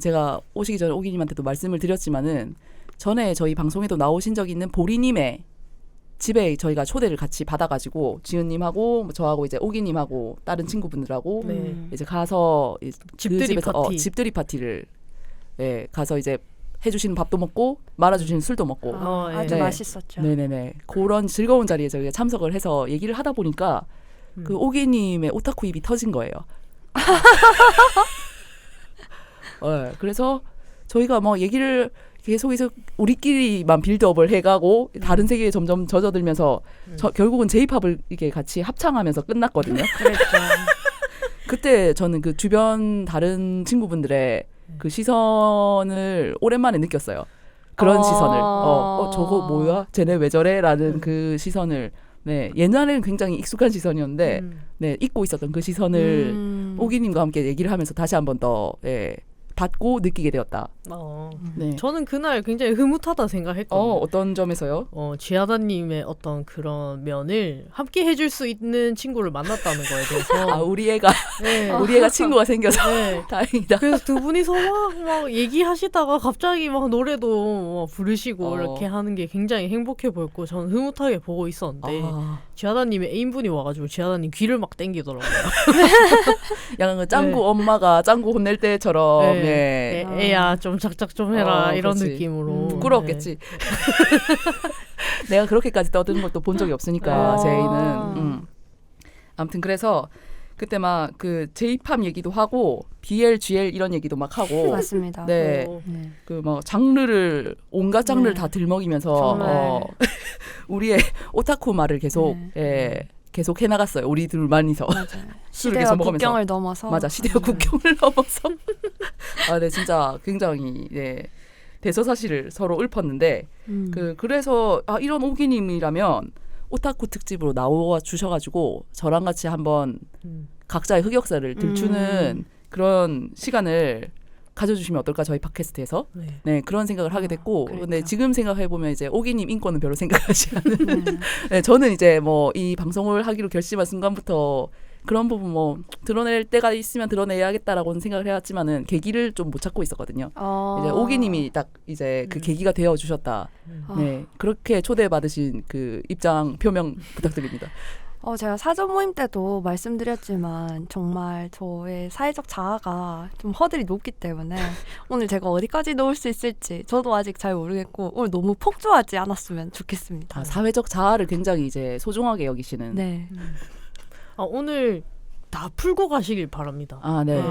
제가 오시기 전에 오기님한테도 말씀을 드렸지만은 전에 저희 방송에도 나오신 적이 있는 보리님의 집에 저희가 초대를 같이 받아가지고 지은님하고 저하고 이제 오기님하고 다른 친구분들하고 네. 이제 가서 집들이 그 집에서 파티. 집들이 파티를 가서 이제 해주시는 밥도 먹고 말아주시는 술도 먹고 아주 네. 맛있었죠. 네네네 그런 즐거운 자리에 저희가 참석을 해서 얘기를 하다 보니까 그 오기님의 오타쿠 입이 터진 거예요. 그래서 저희가 뭐 얘기를 계속해서 우리끼리만 빌드업을 해가고 다른 세계에 점점 젖어들면서 결국은 J-팝을 이렇게 같이 합창하면서 끝났거든요. 그랬죠. 그때 저는 그 주변 다른 친구분들의 그 시선을 오랜만에 느꼈어요. 그런 시선을. 저거 뭐야? 쟤네 왜 저래? 라는 그 시선을 옛날에는 굉장히 익숙한 시선이었는데 잊고 있었던 그 시선을 오기님과 함께 얘기를 하면서 다시 한 번 더 받고 느끼게 되었다. 네. 저는 그날 굉장히 흐뭇하다 생각했거든요. 어떤 점에서요? 지하다님의 어떤 그런 면을 함께 해줄 수 있는 친구를 만났다는 거에 대해서. 아, 우리 애가 네. 우리 애가 친구가 생겨서 네. 다행이다. 그래서 두 분이서 막 얘기하시다가 갑자기 막 노래도 막 부르시고 이렇게 하는 게 굉장히 행복해 보였고 저는 흐뭇하게 보고 있었는데 지하다님의 애인분이 와가지고 지하다님 귀를 막 땡기더라고요. 약간 그 짱구 네. 엄마가 짱구 혼낼 때처럼 네. 애야 좀 작작 좀 해라 이런 그렇지. 느낌으로. 부끄러웠겠지. 내가 그렇게까지 떠드는 것도 본 적이 없으니까 네. 제이는. 아무튼 그래서 그때 막 그 J-팝 얘기도 하고 BL, GL 이런 얘기도 막 하고 맞습니다. 네. 네. 그 막 장르를 온갖 장르를 네. 다 들먹이면서 정말. 우리의 오타쿠 말을 계속 계속 해나갔어요. 우리 둘만이서. 맞아요. 술을 시대와 계속 먹으면서. 국경을 넘어서. 맞아, 시대와 국경을 넘어서. 아, 네, 진짜 굉장히 대서사실을 서로 읊었는데 그래서 이런 오기님이라면 오타쿠 특집으로 나와 주셔가지고 저랑 같이 한번 각자의 흑역사를 들추는 그런 시간을 가져주시면 어떨까 저희 팟캐스트에서 네 그런 생각을 하게 됐고 그러니까. 근데 지금 생각해 보면 이제 오기님 인권은 별로 생각하지 않는 네, 저는 이제 뭐 이 방송을 하기로 결심한 순간부터 그런 부분 뭐 드러낼 때가 있으면 드러내야겠다라고는 생각을 해왔지만은 계기를 좀 못 찾고 있었거든요. 이제 오기님이 딱 이제 그 계기가 되어 주셨다. 네 그렇게 초대 받으신 그 입장 표명 부탁드립니다. 제가 사전 모임 때도 말씀드렸지만 정말 저의 사회적 자아가 좀 허들이 높기 때문에 오늘 제가 어디까지 놓을 수 있을지 저도 아직 잘 모르겠고 오늘 너무 폭주하지 않았으면 좋겠습니다. 사회적 자아를 굉장히 이제 소중하게 여기시는. 네. 오늘 다 풀고 가시길 바랍니다. 네.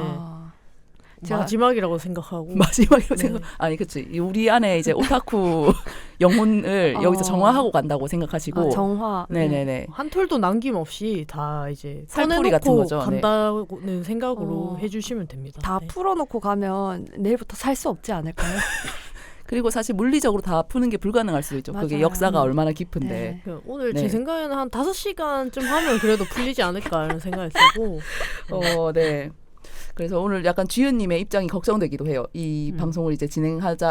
제가 마지막이라고 생각하고 마지막으로 생각. 아니 그치. 우리 안에 이제 오타쿠 영혼을 여기서 정화하고 간다고 생각하시고. 정화. 네네네. 한 톨도 남김없이 다 이제 살풀이 같은 꺼내놓고 거죠. 간다는 생각으로 해주시면 됩니다. 다 풀어놓고 가면 내일부터 살 수 없지 않을까요? 그리고 사실 물리적으로 다 푸는 게 불가능할 수도 있죠. 그게 맞아요. 역사가 얼마나 깊은데. 오늘 네. 제 생각에는 한 5시간쯤 하면 그래도 풀리지 않을까 이런 생각이 들고 네. 그래서 오늘 약간 주연님의 입장이 걱정되기도 해요. 이 방송을 이제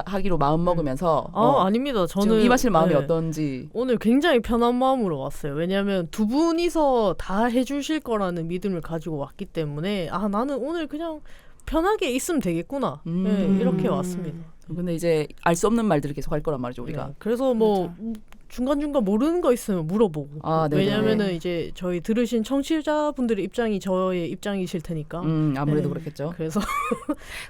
하기로 마음 먹으면서. 아닙니다. 저는 지금 임하실 마음이 어떤지. 오늘 굉장히 편한 마음으로 왔어요. 왜냐하면 두 분이서 다 해주실 거라는 믿음을 가지고 왔기 때문에 나는 오늘 그냥 편하게 있으면 되겠구나. 이렇게 왔습니다. 근데 이제 알 수 없는 말들을 계속 할 거란 말이죠, 우리가. 그래서 뭐 중간중간 모르는 거 있으면 물어보고. 왜냐면은 이제 저희 들으신 청취자분들의 입장이 저의 입장이실 테니까. 아무래도 그렇겠죠. 그래서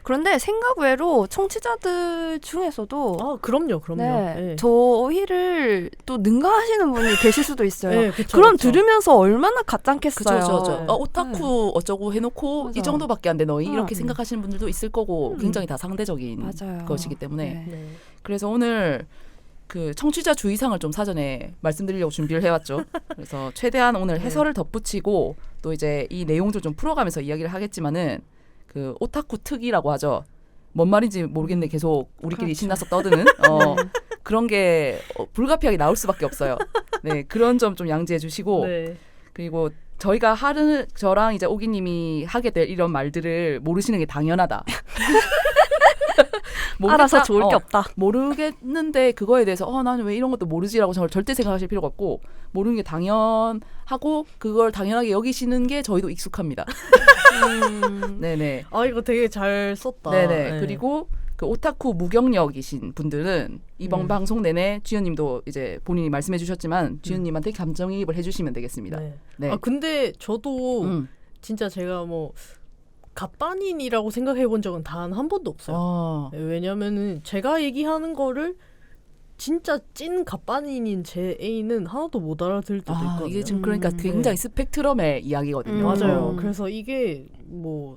그런데 생각 외로 청취자들 중에서도 그럼요. 네, 저희를 또 능가하시는 분이 계실 수도 있어요. 네, 그쵸, 그럼 그쵸. 들으면서 얼마나 가짠겠어요. 그죠. 오타쿠 어쩌고 해놓고 맞아. 이 정도밖에 안 돼 너희 이렇게 네. 생각하시는 분들도 있을 거고 굉장히 다 상대적인 맞아요. 것이기 때문에 네. 그래서 오늘 그 청취자 주의사항을 좀 사전에 말씀드리려고 준비를 해왔죠. 그래서 최대한 오늘 해설을 덧붙이고 또 이제 이 내용들 좀 풀어가면서 이야기를 하겠지만은 그 오타쿠 특이라고 하죠. 뭔 말인지 모르겠는데 계속 우리끼리 그렇죠. 신나서 떠드는 그런 게 불가피하게 나올 수밖에 없어요. 네, 그런 점 좀 양지해 주시고 그리고 저희가 저랑 이제 오기님이 하게 될 이런 말들을 모르시는 게 당연하다. 알아서 좋을 게 없다. 모르겠는데 그거에 대해서 나는 왜 이런 것도 모르지라고 절대 생각하실 필요가 없고 모르는 게 당연하고 그걸 당연하게 여기시는 게 저희도 익숙합니다. 네네. 이거 되게 잘 썼다. 네네. 네. 그리고 그 오타쿠 무경력이신 분들은 이번 방송 내내 주연님도 이제 본인이 말씀해 주셨지만 주연님한테 감정이입을 해주시면 되겠습니다. 네. 근데 저도 진짜 제가 뭐 갑반인이라고 생각해 본 적은 단 한 번도 없어요. 왜냐면은 제가 얘기하는 거를 진짜 찐 갑반인인 제 애인은 하나도 못 알아들 때도 있거든요. 이게 지금 그러니까 굉장히 스펙트럼의 이야기거든요. 맞아요. 그래서 이게 뭐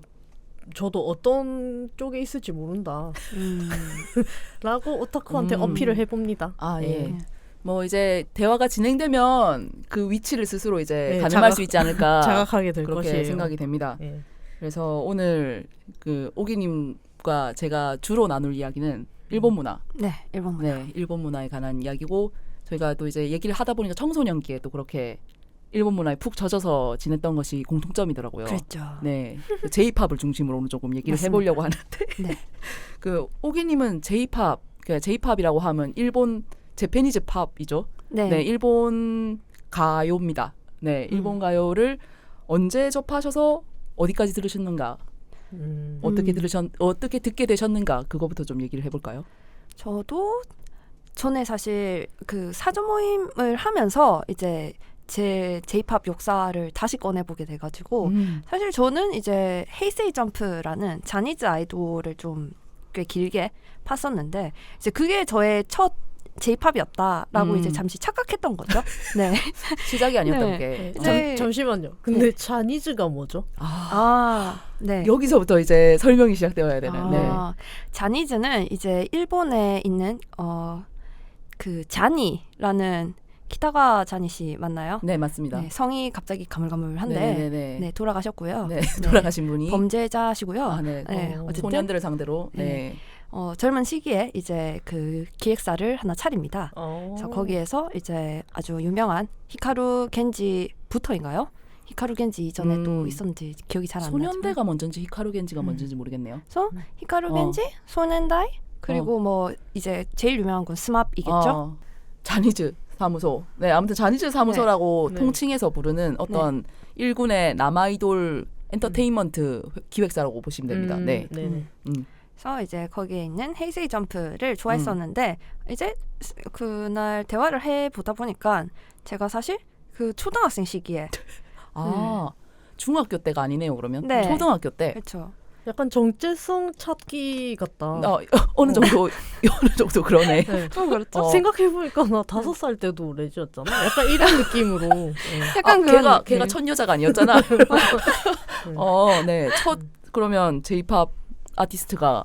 저도 어떤 쪽에 있을지 모른다. 라고 오타쿠한테 어필을 해봅니다. 예. 뭐 이제 대화가 진행되면 그 위치를 스스로 이제 네, 가늠할 수 있지 않을까 자각하게 될 그렇게 것이에요. 생각이 됩니다. 네. 그래서 오늘 그 오기님과 제가 주로 나눌 이야기는 일본 문화. 네, 일본 문화. 네, 일본 문화에 관한 이야기고 저희가 또 이제 얘기를 하다 보니까 청소년기에 또 그렇게 일본 문화에 푹 젖어서 지냈던 것이 공통점이더라고요. 그랬죠. 네, J-팝을 중심으로 오늘 조금 얘기를 맞습니다. 해보려고 하는데, 네. 그 오기님은 J-팝, 그 J-팝이라고 하면 일본 제페니즈 팝이죠. 네. 네, 일본 가요입니다. 네, 일본 가요를 언제 접하셔서 어디까지 들으셨는가, 어떻게 듣게 되셨는가, 그거부터 좀 얘기를 해볼까요? 저도 전에 사실 그 사전 모임을 하면서 이제 제 J-팝 역사를 다시 꺼내보게 돼가지고 사실 저는 이제 헤이세이 점프라는 자니즈 아이돌을 좀 꽤 길게 팠었는데 이제 그게 저의 첫 J-팝이었다라고 이제 잠시 착각했던 거죠. 네. 시작이 아니었던 네. 게. 네. 잠시만요. 근데 자니즈가 뭐죠? 네. 여기서부터 이제 설명이 시작되어야 되는. 네. 자니즈는 이제 일본에 있는 그 자니라는 키타가 자니 씨 맞나요? 네, 맞습니다. 네, 성이 갑자기 가물가물한데 네네네. 네, 돌아가셨고요. 네, 돌아가신 분이 범죄자시고요. 아, 네. 네, 어쨌든 소년들을 상대로 네. 젊은 시기에 이제 그 기획사를 하나 차립니다. 그래서 거기에서 이제 아주 유명한 히카루 겐지부터인가요? 히카루 겐지 이전에 또 있었는지 기억이 잘 안 나지만 소년대가 먼저인지 히카루 겐지가 먼저인지 모르겠네요. 그래서 히카루 겐지, 소년다이 그리고 뭐 이제 제일 유명한 건 스맙이겠죠? 자니즈 사무소. 네, 아무튼 자니즈 사무소라고 네. 통칭해서 부르는 어떤 일군의 남아이돌 엔터테인먼트 기획사라고 보시면 됩니다. 네. 네네. 그래서 이제 거기에 있는 헤이세이 점프를 좋아했었는데 이제 그날 대화를 해보다 보니까 제가 사실 그 초등학생 시기에 중학교 때가 아니네요. 그러면 네. 초등학교 때. 그렇죠. 약간 정체성 찾기 같다. 어느 정도 어느 정도 그러네. 네. 그렇죠. 생각해보니까 나 5살 때도 레지였잖아. 약간 이런 느낌으로. 네. 약간 그런 걔가 첫 여자가 아니었잖아. 네. 첫 그러면 J-팝 아티스트가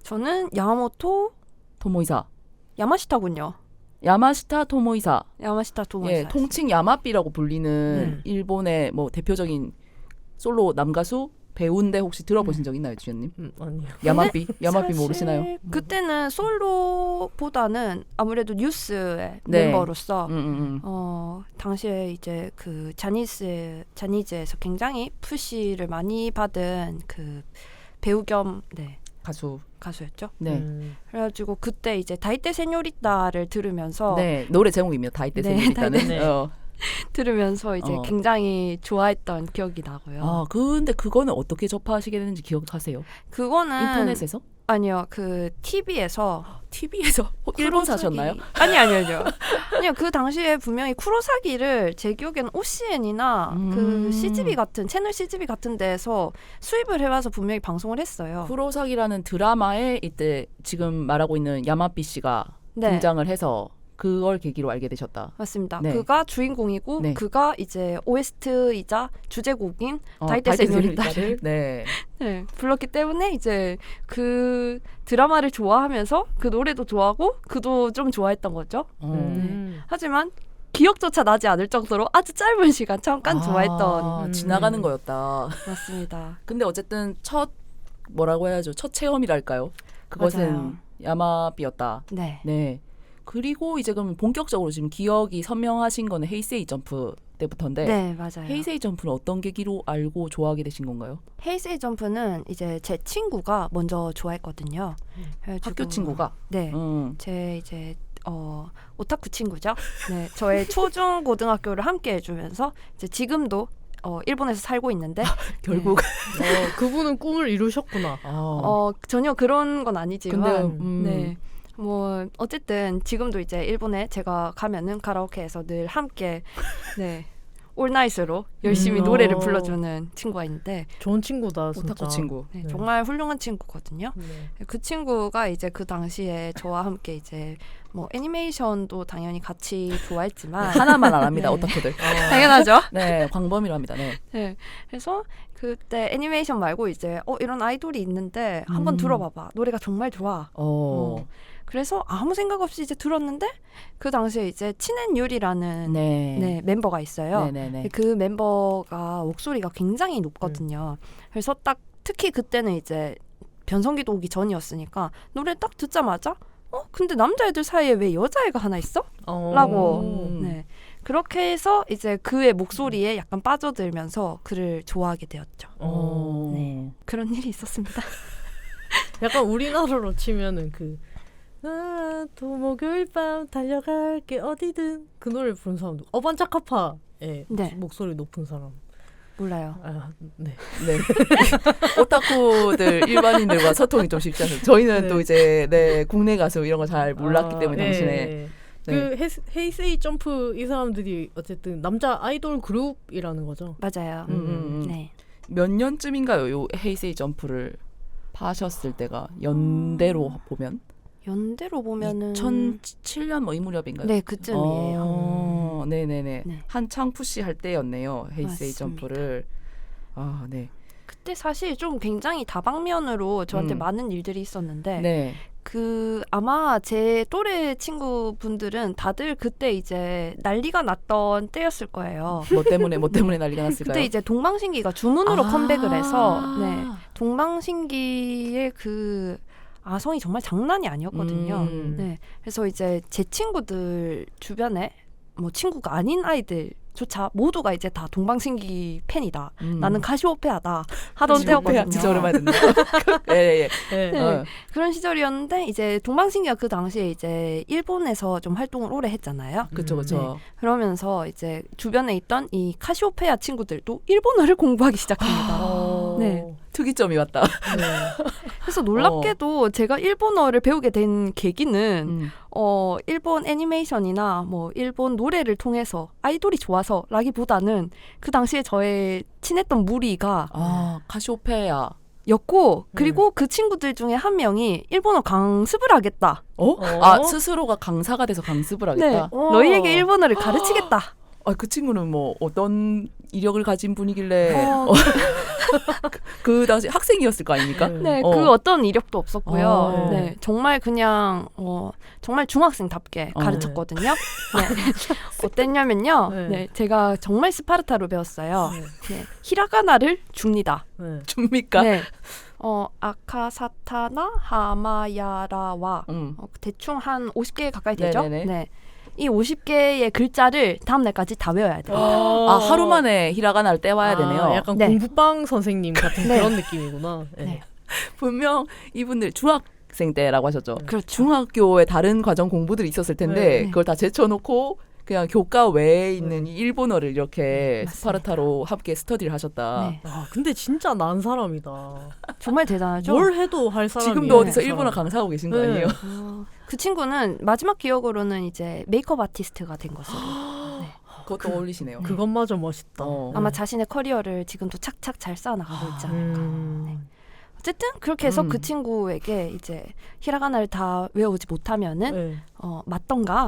저는 야마모토 토모이사. 야마시타군요. 야마시타 토모이사. 야마시타 토모이사. 예, 통칭 야마삐라고 불리는 일본의 뭐 대표적인 솔로 남가수 배우인데 혹시 들어보신 적 있나요, 주연님? 아니요. 야마삐 사실 모르시나요? 그때는 솔로보다는 아무래도 뉴스의 네. 멤버로서 음. 당시에 이제 그 자니즈에서 굉장히 푸시를 많이 받은 그 배우 겸 가수였죠. 네. 그래가지고 그때 이제 다이떼 세뇨리따를 들으면서 네, 노래 제목입니다. 다이떼 네, 세뇨리따는. 다이떼. 들으면서 이제 굉장히 좋아했던 기억이 나고요. 근데 그거는 어떻게 접하시게 되는지 기억하세요? 그거는 인터넷에서? 아니요, 그 TV에서 TV에서 일본 사셨나요? 아니요. 그 당시에 분명히 쿠로사기를 제 기억에는 OCN이나 그 CGV 같은 채널 CGV 같은 데에서 수입을 해와서 분명히 방송을 했어요. 쿠로사기라는 드라마에 이때 지금 말하고 있는 야마삐 씨가 네. 등장을 해서 그걸 계기로 알게 되셨다. 맞습니다. 네. 그가 주인공이고 네. 그가 이제 OST이자 주제곡인 다이떼 세뇨리따를 네. 네, 불렀기 때문에 이제 그 드라마를 좋아하면서 그 노래도 좋아하고 그도 좀 좋아했던 거죠. 하지만 기억조차 나지 않을 정도로 아주 짧은 시간 잠깐 좋아했던 지나가는 거였다. 맞습니다. 근데 어쨌든 첫 뭐라고 해야죠? 첫 체험이랄까요? 그것은 맞아요. 야마삐였다. 네. 네. 그리고 이제 그럼 본격적으로 지금 기억이 선명하신 거는 헤이세이 점프 때부터인데 네, 맞아요. 헤이세이 점프는 어떤 계기로 알고 좋아하게 되신 건가요? 헤이세이 점프는 이제 제 친구가 먼저 좋아했거든요. 그래가지고 학교 친구가? 네. 제 이제 오타쿠 친구죠. 네. 저의 초중 고등학교를 함께 해주면서 이제 지금도 일본에서 살고 있는데 결국 그분은 꿈을 이루셨구나. 전혀 그런 건 아니지만 근데, 네. 뭐 어쨌든 지금도 이제 일본에 제가 가면은 카라오케에서 늘 함께 네 올나잇으로 열심히 노래를 불러주는 친구가 있는데 좋은 친구다 진짜. 오타쿠 친구. 네, 정말 훌륭한 친구거든요. 네. 그 친구가 이제 그 당시에 저와 함께 이제 뭐 애니메이션도 당연히 같이 좋아했지만 하나만 안 합니다. 네. 오타쿠들. 당연하죠. 네, 광범위로 합니다. 네. 네, 그래서 그때 애니메이션 말고 이제 이런 아이돌이 있는데 한번 들어봐봐. 노래가 정말 좋아. 그래서 아무 생각 없이 이제 들었는데 그 당시에 이제 친앤유리라는 네, 멤버가 있어요. 네네네. 그 멤버가 목소리가 굉장히 높거든요. 그래서 딱 특히 그때는 이제 변성기도 오기 전이었으니까 노래 딱 듣자마자 근데 남자애들 사이에 왜 여자애가 하나 있어? 라고 네. 그렇게 해서 이제 그의 목소리에 약간 빠져들면서 그를 좋아하게 되었죠. 네. 그런 일이 있었습니다. 약간 우리나라로 치면은 또 목요일 밤 달려갈게 어디든 그 노래 부른 사람도 어반자카파의 네. 목소리 높은 사람. 몰라요. 네. 네. 오타쿠들 일반인들과 소통이 좀 쉽지 않아요. 저희는 네. 또 이제 국내 가수 이런 거 잘 몰랐기 때문에 당신의 네. 그 헤이세이 점프 이 사람들이 어쨌든 남자 아이돌 그룹이라는 거죠. 맞아요. 네. 몇 년쯤인가요? 요 헤이세이 점프를 파셨을 때가 연대로 보면 연대로 보면은 2007년 뭐 이 무렵인가요? 네, 그쯤이에요. 네네네. 네. 한창 푸시할 때였네요. 헤이세이 맞습니다. 점프를. 아, 네. 그때 사실 좀 굉장히 다방면으로 저한테 음. 많은 일들이 있었는데 네. 아마 제 또래 친구분들은 다들 그때 이제 난리가 났던 때였을 거예요. 뭐 때문에 난리가 났을까요? 그때 이제 동방신기가 주문으로 컴백을 해서 네. 아. 동방신기의 그 아성이 정말 장난이 아니었거든요. 네. 그래서 이제 제 친구들 주변에 뭐 친구가 아닌 아이들조차 모두가 이제 다 동방신기 팬이다. 나는 카시오페아다 하던 때였거든요. 진짜 오랜만에 듣는 예. 네. 네. 그런 시절이었는데 이제 동방신기가 그 당시에 이제 일본에서 좀 활동을 오래 했잖아요. 그쵸. 네. 그러면서 이제 주변에 있던 이 카시오페아 친구들도 일본어를 공부하기 시작합니다. 네. 특이점이 왔다. 그래서 놀랍게도 제가 일본어를 배우게 된 계기는 일본 애니메이션이나 뭐 일본 노래를 통해서 아이돌이 좋아서라기보다는 그 당시에 저의 친했던 무리가 카시오페아. 였고 그리고 그 친구들 중에 한 명이 일본어 강습을 하겠다. 스스로가 강사가 돼서 강습을 네. 하겠다. 너희에게 일본어를 가르치겠다. 그 친구는 뭐 어떤 이력을 가진 분이길래 그 당시 학생이었을 거 아닙니까? 네, 그 어떤 이력도 없었고요. 네. 네, 정말 그냥 정말 중학생답게 가르쳤거든요. 네. 어땠냐면요. 네. 네, 제가 정말 스파르타로 배웠어요. 네, 히라가나를 줍니다. 네. 줍니까? 네. 아카사타나 하마야라와 대충 한 50개 가까이 되죠. 네네네. 네. 이 50개의 글자를 다음 날까지 다 외워야 됩니다. 하루 만에 히라가나를 떼와야 되네요. 약간 네. 공부방 선생님 같은 네. 그런 느낌이구나. 네. 네. 분명 이분들 중학생 때라고 하셨죠. 그렇죠. 중학교에 다른 과정 공부들이 있었을 텐데 네. 그걸 다 제쳐놓고 그냥 교과 외에 있는 이 일본어를 이렇게 맞습니다. 스파르타로 함께 스터디를 하셨다. 네. 근데 진짜 난 사람이다. 정말 대단하죠. 뭘 해도 할 사람이야. 지금도 어디서 그 일본어 사람. 강사하고 계신 거 네. 아니에요? 그 친구는 마지막 기억으로는 이제 메이크업 아티스트가 된 것으로 그것도 어울리시네요. 그것마저 멋있다. 아마 자신의 커리어를 지금도 착착 잘 쌓아나가고 있지 않을까. 네. 어쨌든 그렇게 해서 그 친구에게 이제 히라가나를 다 외우지 못하면은 네. 맞던가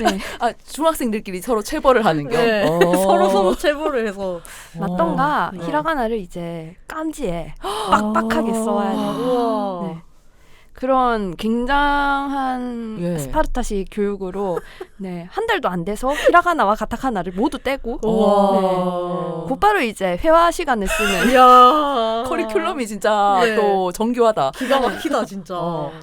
네. 중학생들끼리 서로 체벌을 하는 겨. 네. 서로 체벌을 해서 맞던가 네. 히라가나를 이제 깜지에 빡빡하게 써야 되는 우와. 네. 그런 굉장한 예. 스파르타식 교육으로 네, 한 달도 안 돼서 히라가나와 가타카나를 모두 떼고 우와. 곧바로 이제 회화 시간을 쓰는 이야. 커리큘럼이 진짜 네. 또 정교하다. 기가 막히다 진짜.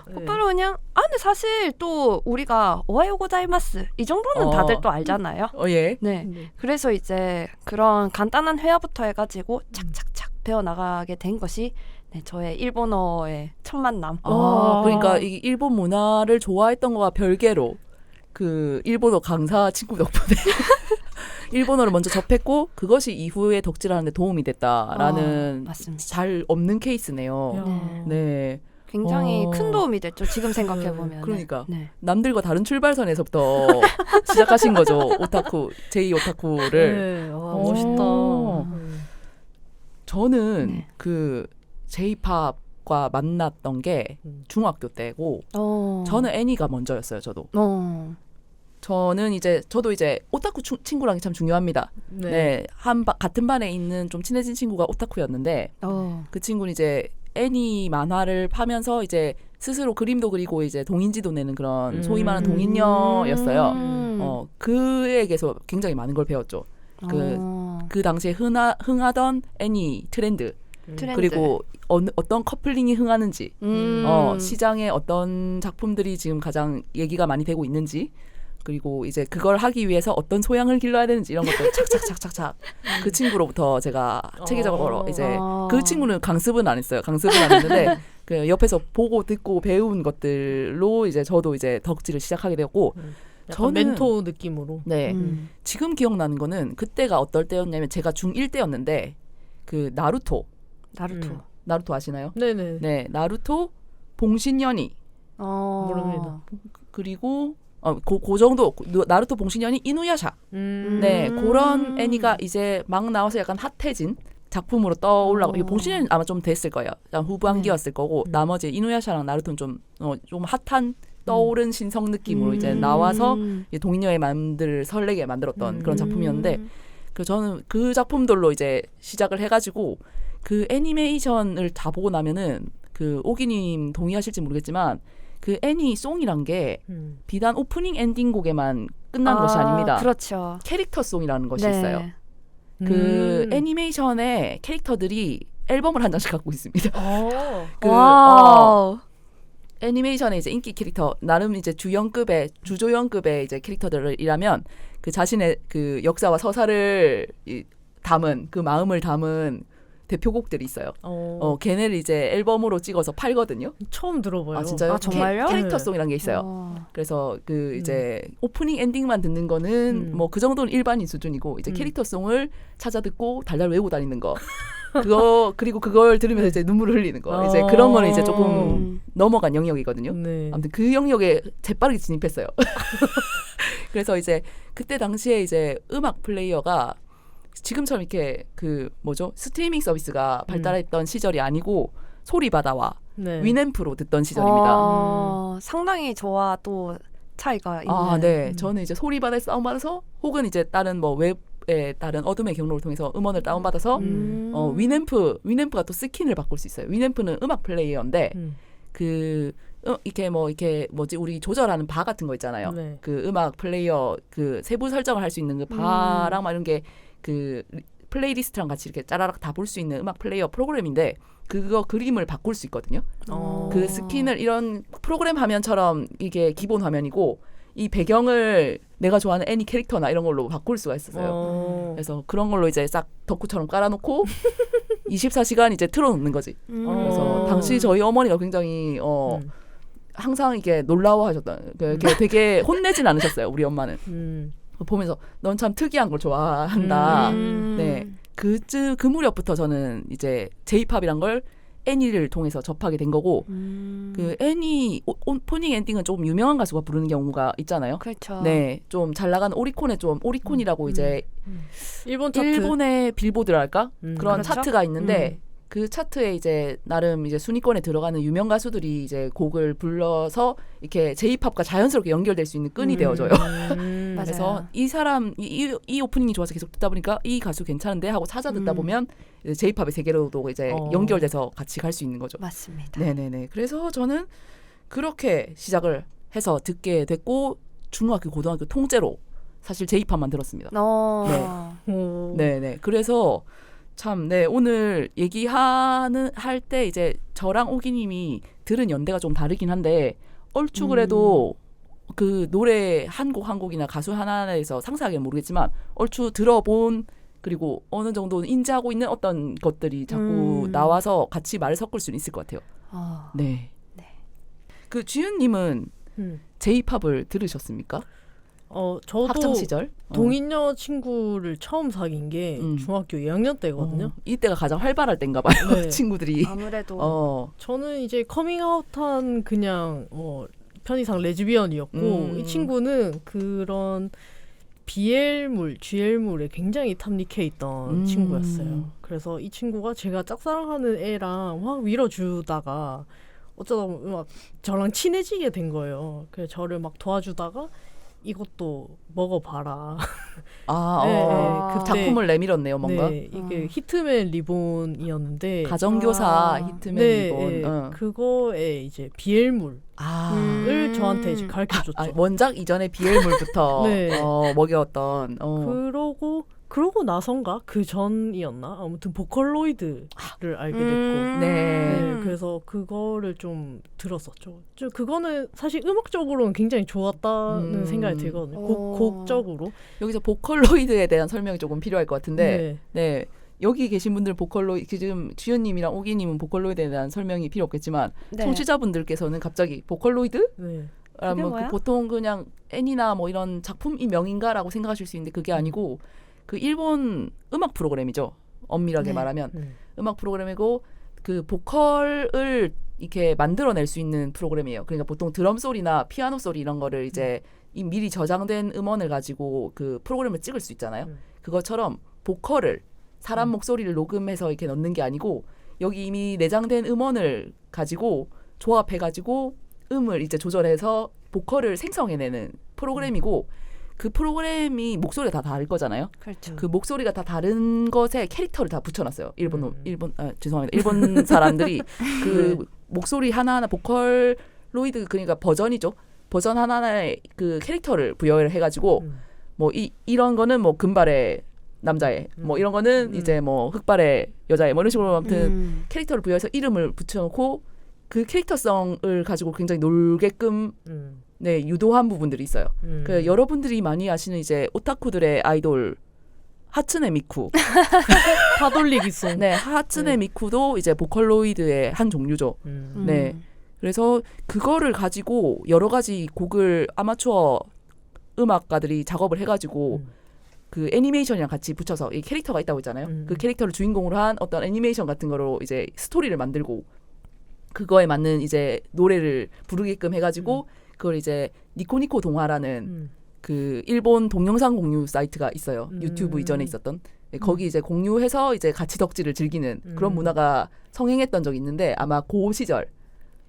네. 곧바로 그냥 근데 사실 또 우리가 오하요 고자이마스 이 정도는 다들 또 알잖아요. 예. 네. 네. 그래서 이제 그런 간단한 회화부터 해가지고 착착착 배워나가게 된 것이 네, 저의 일본어의 첫 만남. 그러니까 이 일본 문화를 좋아했던 거와 별개로 그 일본어 강사 친구 덕분에 일본어를 먼저 접했고 그것이 이후에 덕질하는 데 도움이 됐다라는 맞습니다. 잘 없는 케이스네요. 야. 네. 굉장히 큰 도움이 됐죠. 지금 생각해 보면. 그러니까. 네. 남들과 다른 출발선에서부터 시작하신 거죠. 오타쿠, 제2 오타쿠를. 네. 오. 멋있다. 저는 네. 그 J-팝과 만났던 게 중학교 때고 저는 애니가 먼저였어요. 저도. 저도 이제 오타쿠 친구랑이 참 중요합니다. 네, 같은 반에 있는 좀 친해진 친구가 오타쿠였는데 그 친구는 이제 애니 만화를 파면서 이제 스스로 그림도 그리고 이제 동인지도 내는 그런 소위 말하는 동인녀였어요. 그에게서 굉장히 많은 걸 배웠죠. 그 당시에 흥하던 애니 트렌드. 그리고 어떤 커플링이 흥하는지 시장에 어떤 작품들이 지금 가장 얘기가 많이 되고 있는지 그리고 이제 그걸 하기 위해서 어떤 소양을 길러야 되는지 이런 것들 착착착착착 그 친구로부터 제가 체계적으로 이제 그 친구는 강습은 안 했어요. 강습은 안 했는데 그 옆에서 보고 듣고 배운 것들로 이제 저도 이제 덕질을 시작하게 되었고 약간 멘토 느낌으로. 네. 지금 기억나는 거는 그때가 어떨 때였냐면 제가 중1 때였는데 그 나루토 아시나요? 네네. 네, 나루토 봉신연이 모릅니다. 그리고 그 정도 나루토 봉신연이 이누야샤. 네, 그런 애니가 이제 막 나와서 약간 핫해진 작품으로 떠올라고 이게 봉신연 아마 좀 됐을 거예요. 후반기였을 거고 나머지 이누야샤랑 나루토는 좀 핫한 떠오른 신성 느낌으로 이제 나와서 이제 동인녀의 마음들을 설레게 만들었던 그런 작품이었는데 그 저는 그 작품들로 이제 시작을 해가지고 그 애니메이션을 다 보고 나면은 그 오기님 동의하실지 모르겠지만 그 애니송이란 게 비단 오프닝 엔딩 곡에만 끝나는 것이 아닙니다. 그렇죠. 캐릭터송이라는 것이 네. 있어요. 그 애니메이션의 캐릭터들이 앨범을 한 장씩 갖고 있습니다. 와우. 애니메이션의 이제 인기 캐릭터 나름 이제 주조연급의 이제 캐릭터들이라면 그 자신의 그 역사와 서사를 담은 그 마음을 담은 대표곡들이 있어요. 걔네를 이제 앨범으로 찍어서 팔거든요. 처음 들어봐요. 아 진짜요? 정말요? 캐릭터송이라는 게 있어요. 그래서 그 이제 오프닝 엔딩만 듣는 거는 뭐 그 정도는 일반인 수준이고 이제 캐릭터송을 찾아 듣고 달달 외우고 다니는 거. 그거 그리고 그걸 들으면서 이제 눈물을 흘리는 거. 이제 그런 거는 이제 조금 넘어간 영역이거든요. 네. 아무튼 그 영역에 재빠르게 진입했어요. 그래서 이제 그때 당시에 이제 음악 플레이어가 지금처럼 이렇게 그 뭐죠 스트리밍 서비스가 발달했던 시절이 아니고 소리바다와 네. 위앰프로 듣던 시절입니다. 상당히 저와 또 차이가 있는. 아, 네. 저는 이제 소리바다에 다운받아서 혹은 이제 다른 뭐 웹의 다른 어둠의 경로를 통해서 음원을 다운받아서 위앰프가 또 스킨을 바꿀 수 있어요. 위앰프는 음악 플레이어인데 그 이렇게 뭐지 우리 조절하는 바 같은 거 있잖아요. 네. 그 음악 플레이어 그 세부 설정을 할 수 있는 그 바랑 막 이런 게 그 플레이리스트랑 같이 이렇게 짜라락 다 볼 수 있는 음악 플레이어 프로그램인데 그거 그림을 바꿀 수 있거든요. 그 스킨을 이런 프로그램 화면처럼 이게 기본 화면이고 이 배경을 내가 좋아하는 애니 캐릭터나 이런 걸로 바꿀 수가 있었어요. 그래서 그런 걸로 이제 싹 덕후처럼 깔아놓고 24시간 이제 틀어놓는 거지. 그래서 당시 저희 어머니가 굉장히 항상 이게 놀라워하셨던 되게 혼내진 않으셨어요. 우리 엄마는. 보면서 넌 참 특이한 걸 좋아한다. 네, 그 무렵부터 저는 이제 J-팝이란 걸 애니를 통해서 접하게 된 거고 그 애니 오프닝 엔딩은 조금 유명한 가수가 부르는 경우가 있잖아요. 그렇죠. 네, 좀 잘 나간 오리콘이라고 이제 일본 차트. 일본의 빌보드랄까 그런 그렇죠? 차트가 있는데 그 차트에 이제 나름 이제 순위권에 들어가는 유명 가수들이 이제 곡을 불러서 이렇게 J-팝과 자연스럽게 연결될 수 있는 끈이 되어줘요. 그래서 이 사람 이 오프닝이 좋아서 계속 듣다 보니까 이 가수 괜찮은데 하고 찾아 듣다 보면 이제 J-팝의 세계로도 이제 연결돼서 같이 갈 수 있는 거죠. 맞습니다. 네네네. 그래서 저는 그렇게 시작을 해서 듣게 됐고 중학교, 고등학교 통째로 사실 J-팝만 들었습니다. 네네. 그래서 참, 네, 오늘 할 때 이제 저랑 오기님이 들은 연대가 좀 다르긴 한데 얼추 그래도 그 노래 한 곡이나 가수 하나에서 상세하게는 모르겠지만 얼추 들어본 그리고 어느 정도 인지하고 있는 어떤 것들이 자꾸 나와서 같이 말을 섞을 수는 있을 것 같아요. 네. 그 주윤님은 J-팝을 들으셨습니까? 저도 학창 시절 동인녀 친구를 처음 사귄 게 중학교 2학년 때거든요. 이때가 가장 활발할 때인가 봐요. 네. 친구들이. 아무래도 저는 이제 커밍아웃한 그냥 편의상 레즈비언이었고 이 친구는 그런 GL물에 굉장히 탐닉해 있던 친구였어요. 그래서 이 친구가 제가 짝사랑하는 애랑 막 밀어주다가 어쩌다 보면 막 저랑 친해지게 된 거예요. 그래서 저를 막 도와주다가 이것도 먹어봐라. 그 작품을 내밀었네요, 뭔가. 네, 이게 히트맨 리본이었는데 가정교사 히트맨 리본. 그거에 이제 비엘물을 저한테 이제 가르쳐줬죠. 원작 이전에 비엘물부터 네. 먹여왔던. 그러고 그러고 나선가 그 전이었나 아무튼 보컬로이드를 알게 됐고 네, 그래서 그거를 좀 들었었죠. 그거는 사실 음악적으로는 굉장히 좋았다는 생각이 들거든요. 곡적으로. 여기서 보컬로이드에 대한 설명이 조금 필요할 것 같은데 네. 네. 여기 계신 분들 보컬로이드 지금 주연님이랑 오기님은 보컬로이드에 대한 설명이 필요 없겠지만 네. 청취자분들께서는 갑자기 보컬로이드? 네. 그게 뭐 뭐야? 보통 그냥 애니나 뭐 이런 작품이 명인가라고 생각하실 수 있는데 그게 아니고 그 일본 음악 프로그램이죠. 엄밀하게 네. 말하면 음악 프로그램이고 그 보컬을 이렇게 만들어낼 수 있는 프로그램이에요. 그러니까 보통 드럼 소리나 피아노 소리 이런 거를 이제 이 미리 저장된 음원을 가지고 그 프로그램을 찍을 수 있잖아요. 그것처럼 보컬을 사람 목소리를 녹음해서 이렇게 넣는 게 아니고 여기 이미 내장된 음원을 가지고 조합해가지고 음을 이제 조절해서 보컬을 생성해내는 프로그램이고 그 프로그램이 목소리가 다 다를 거잖아요. 그렇죠. 그 목소리가 다 다른 것에 캐릭터를 다 붙여놨어요. 죄송합니다. 일본 사람들이 그 목소리 하나하나 보컬로이드 그러니까 버전이죠. 버전 하나하나에 그 캐릭터를 부여를 해가지고 뭐 이런 거는 뭐 금발의 남자애, 뭐 이런 거는 이제 뭐 흑발의 여자애, 뭐 이런 식으로 아무튼 캐릭터를 부여해서 이름을 붙여놓고 그 캐릭터성을 가지고 굉장히 놀게끔 네 유도한 부분들이 있어요. 그 여러분들이 많이 아시는 이제 오타쿠들의 아이돌 하츠네 미쿠, 파돌리기송. 네 하츠네 미쿠도 이제 보컬로이드의 한 종류죠. 네, 그래서 그거를 가지고 여러 가지 곡을 아마추어 음악가들이 작업을 해가지고 그 애니메이션이랑 같이 붙여서 이 캐릭터가 있다고 했잖아요. 그 캐릭터를 주인공으로 한 어떤 애니메이션 같은 거로 이제 스토리를 만들고 그거에 맞는 이제 노래를 부르게끔 해가지고 그걸 이제 니코니코 동화라는 그 일본 동영상 공유 사이트가 있어요. 유튜브 이전에 있었던 거기 이제 공유해서 이제 같이 덕질을 즐기는 그런 문화가 성행했던 적이 있는데 아마 그 시절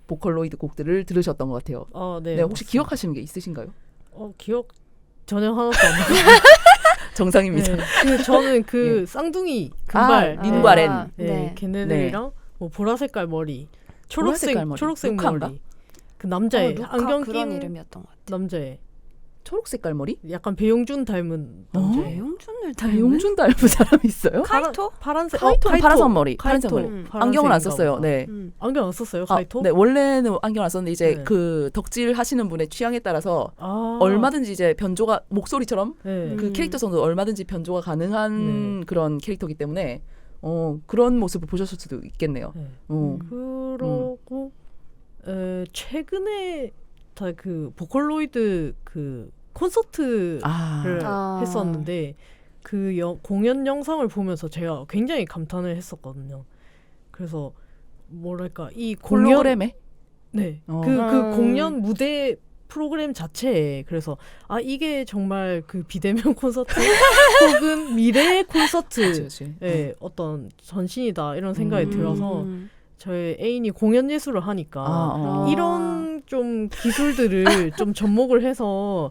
보컬로이드 곡들을 들으셨던 것 같아요. 네, 네, 혹시 기억하시는 게 있으신가요? 기억 전혀 하나도 안 나요. 정상입니다. 네. 저는 그 쌍둥이 금발 린과 렌. 네, 걔네들이랑 뭐 보라색깔 머리, 초록색 루카인가? 머리. 그 남자애 루카 안경 그런 낀 이름이었던 것 같아요. 남자애. 초록 색깔 머리? 약간 배용준 닮은 남자애. 배용준을 배용준 닮은 사람이 있어요? 카이토? 파란색 카이토는 파란색 머리. 파란색 카이토. 머리. 파란색인가 안경을 안 썼어요. 보다. 네. 안경 안 썼어요, 카이토? 네, 원래는 안경 안 썼는데 이제 네. 그 덕질 하시는 분의 취향에 따라서 아. 얼마든지 이제 변조가 목소리처럼 네. 그 캐릭터성도 얼마든지 변조가 가능한 그런 캐릭터이기 때문에 그런 모습을 보셨을 수도 있겠네요. 네. 어. 그러고 최근에 다 그 보컬로이드 그 콘서트를 했었는데 그 공연 영상을 보면서 제가 굉장히 감탄을 했었거든요. 그래서 뭐랄까 이 공연 홀로그램에? 네. 그 공연 무대 프로그램 자체에 그래서 이게 정말 그 비대면 콘서트 혹은 미래의 콘서트의 어떤 전신이다 이런 생각이 들어서 저희 애인이 공연 예술을 하니까 이런 좀 기술들을 좀 접목을 해서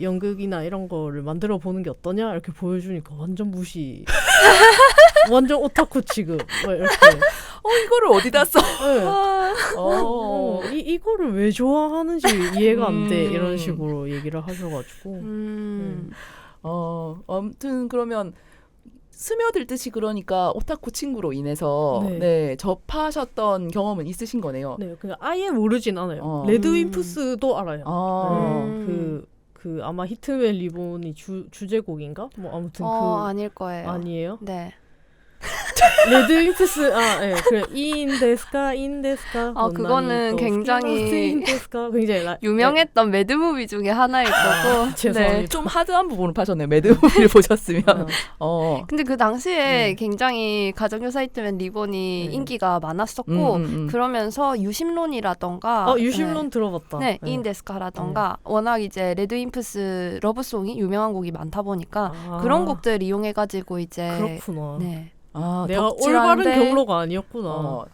연극이나 이런 거를 만들어 보는 게 어떠냐 이렇게 보여주니까 완전 무시 완전 오타쿠 취급 뭐 이렇게 이거를 어디다 써? 네. 이거를 왜 좋아하는지 이해가 안 돼 이런 식으로 얘기를 하셔가지고 아무튼 그러면 스며들듯이 그러니까 오타쿠 친구로 인해서 네. 접하셨던 경험은 있으신 거네요. 네, 그냥 아예 모르진 않아요. 레드윈프스도 알아요. 그 아마 히트맨 리본이 주제곡인가? 뭐 아무튼 아닐 거예요. 아니에요? 네. 레드윈프스 네, 그래 인데스카 그거는 굉장히 굉장히 유명했던 매드무비 중에 하나일 거고. 죄송합니다. 네. 좀 하드한 부분을 파셨네요. 매드무비를 보셨으면. 근데 그 당시에 굉장히 가정교사 히트맨 리본이 인기가 많았었고 그러면서 유심론이라던가 유심론 들어봤다. 네, 인데스카라던가 워낙 이제 레드윈프스 러브송이 유명한 곡이 많다 보니까 그런 곡들 이용해가지고 이제 그렇구나. 네. 내가 올바른 경로가 아니었구나.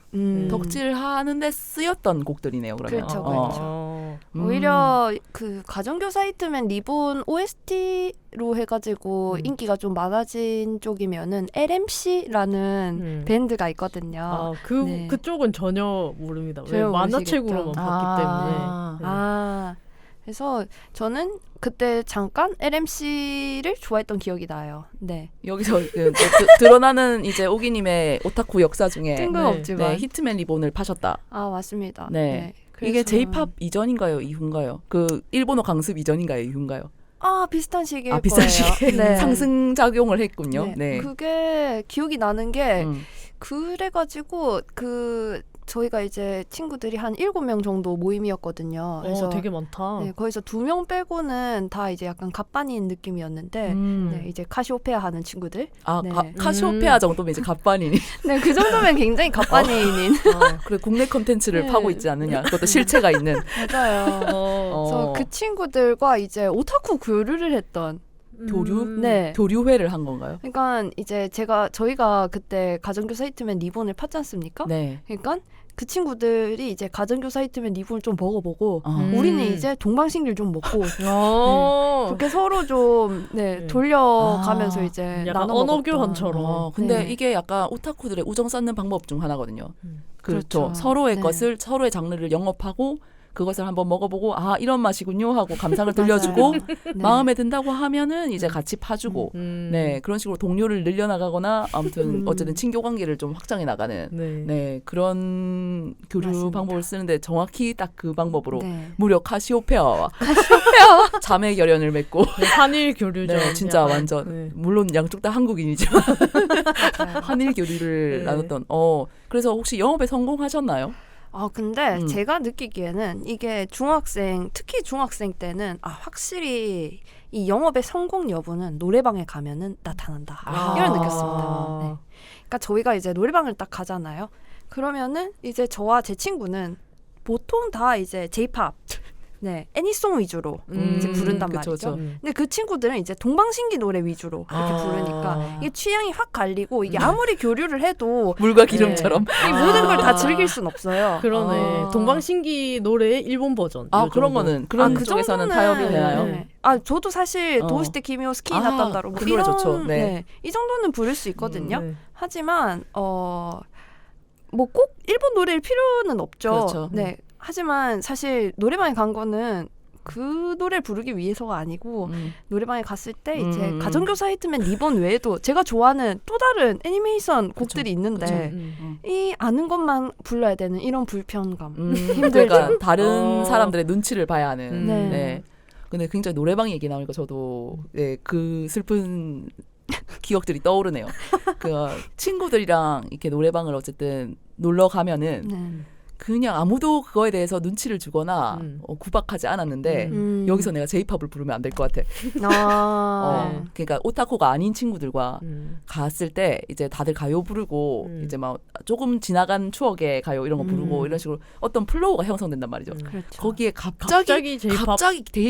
덕질하는데 쓰였던 곡들이네요. 그러면. 그렇죠. 오히려 그 가정교사 히트맨 리본 OST로 해가지고 인기가 좀 많아진 쪽이면은 LMC라는 밴드가 있거든요. 그쪽은 전혀 모릅니다. 전혀 만화책으로만 모르시겠죠. 봤기 때문에. 그래서 저는 그때 잠깐 LMC를 좋아했던 기억이 나요. 네. 여기서 드러나는 이제 오기님의 오타쿠 역사 중에 뜬금없지만. 네, 히트맨 리본을 파셨다. 아 맞습니다. 네. 그래서 이게 J-팝 이전인가요, 이후인가요? 그 일본어 강습 이전인가요, 이후인가요? 비슷한 시기일 아, 비슷한 거예요. 시기에 네. 상승 작용을 했군요. 네. 그게 기억이 나는 게 음. 그래가지고 저희가 이제 친구들이 한 7명 정도 모임이었거든요. 그래서 되게 많다. 네, 거기서 2명 빼고는 다 이제 약간 갑반인 느낌이었는데 네, 이제 카시오페아 하는 친구들. 아, 네. 카시오페아 정도면 이제 갑반이니. 네, 그 정도면 굉장히 갑반인인. 그래, 국내 컨텐츠를 네. 파고 있지 않느냐. 그것도 실체가 있는. 맞아요. 어. 그래서 그 친구들과 이제 오타쿠 교류를 했던. 교류? 네. 교류회를 한 건가요? 그러니까 이제 저희가 그때 가정교사 히트맨 리본을 팠지 않습니까? 네. 그러니까 그 친구들이 이제 가정교사 히트맨 리본을 좀 먹어보고 우리는 우리는 이제 동방신기를 좀 먹고 어. 그렇게 서로 좀 네. 돌려가면서 이제 약간 나눠 언어 먹었던. 교환처럼. 근데 네. 이게 약간 오타쿠들의 우정 쌓는 방법 중 하나거든요. 그렇죠. 그렇죠. 서로의 네. 것을, 서로의 장르를 영업하고 그것을 한번 먹어보고 이런 맛이군요 하고 감상을 맞아요. 들려주고 네. 마음에 든다고 하면은 이제 같이 파주고 네, 그런 식으로 동료를 늘려나가거나 아무튼 어쨌든 친교 관계를 좀 확장해 나가는 네, 그런 교류 맞습니다. 방법을 쓰는데 정확히 딱 그 방법으로 네. 무려 카시오페아와 자매 결연을 맺고 한일 교류죠. 네, 진짜 약간. 완전 네. 물론 양쪽 다 한국인이지만 맞아요. 한일 교류를 네. 나눴던 그래서 혹시 영업에 성공하셨나요? 근데 제가 느끼기에는 이게 특히 중학생 때는 확실히 이 영업의 성공 여부는 노래방에 가면은 나타난다. 이런 느꼈습니다. 네. 그러니까 저희가 이제 노래방을 딱 가잖아요. 그러면은 이제 저와 제 친구는 보통 다 이제 J-팝, 네, 애니송 위주로 이제 부른단 그쵸, 말이죠. 그쵸. 근데 그 친구들은 이제 동방신기 노래 위주로 이렇게 부르니까 이게 취향이 확 갈리고 이게 아무리 교류를 해도 물과 기름처럼 이 모든 걸 다 즐길 순 없어요. 그러네. 동방신기 노래의 일본 버전. 요 그런 정도. 거는 그런 그 쪽에서는 정도는- 타협이 되나요? 네. 저도 사실 도시테 키미오 스키 나탄다로 그 노래 좋죠. 네. 이 정도는 부를 수 있거든요. 네. 하지만 뭐 꼭 일본 노래일 필요는 없죠. 그렇죠. 네. 하지만 사실 노래방에 간 거는 그 노래를 부르기 위해서가 아니고 노래방에 갔을 때 이제 가정교사 히트맨 리본 외에도 제가 좋아하는 또 다른 애니메이션 곡들이 있는데 이 아는 것만 불러야 되는 이런 불편감 힘들죠. 그러니까 다른 사람들의 눈치를 봐야 하는. 네. 네. 근데 굉장히 노래방 얘기 나오니까 저도 그 슬픈 기억들이 떠오르네요. 그 친구들이랑 이렇게 노래방을 어쨌든 놀러 가면은 네. 그냥 아무도 그거에 대해서 눈치를 주거나 구박하지 않았는데 여기서 내가 J-팝을 부르면 안 될 것 같아. 네. 그러니까 오타쿠가 아닌 친구들과 갔을 때 이제 다들 가요 부르고 이제 막 조금 지나간 추억의 가요 이런 거 부르고 이런 식으로 어떤 플로우가 형성된단 말이죠. 그렇죠. 거기에 갑자기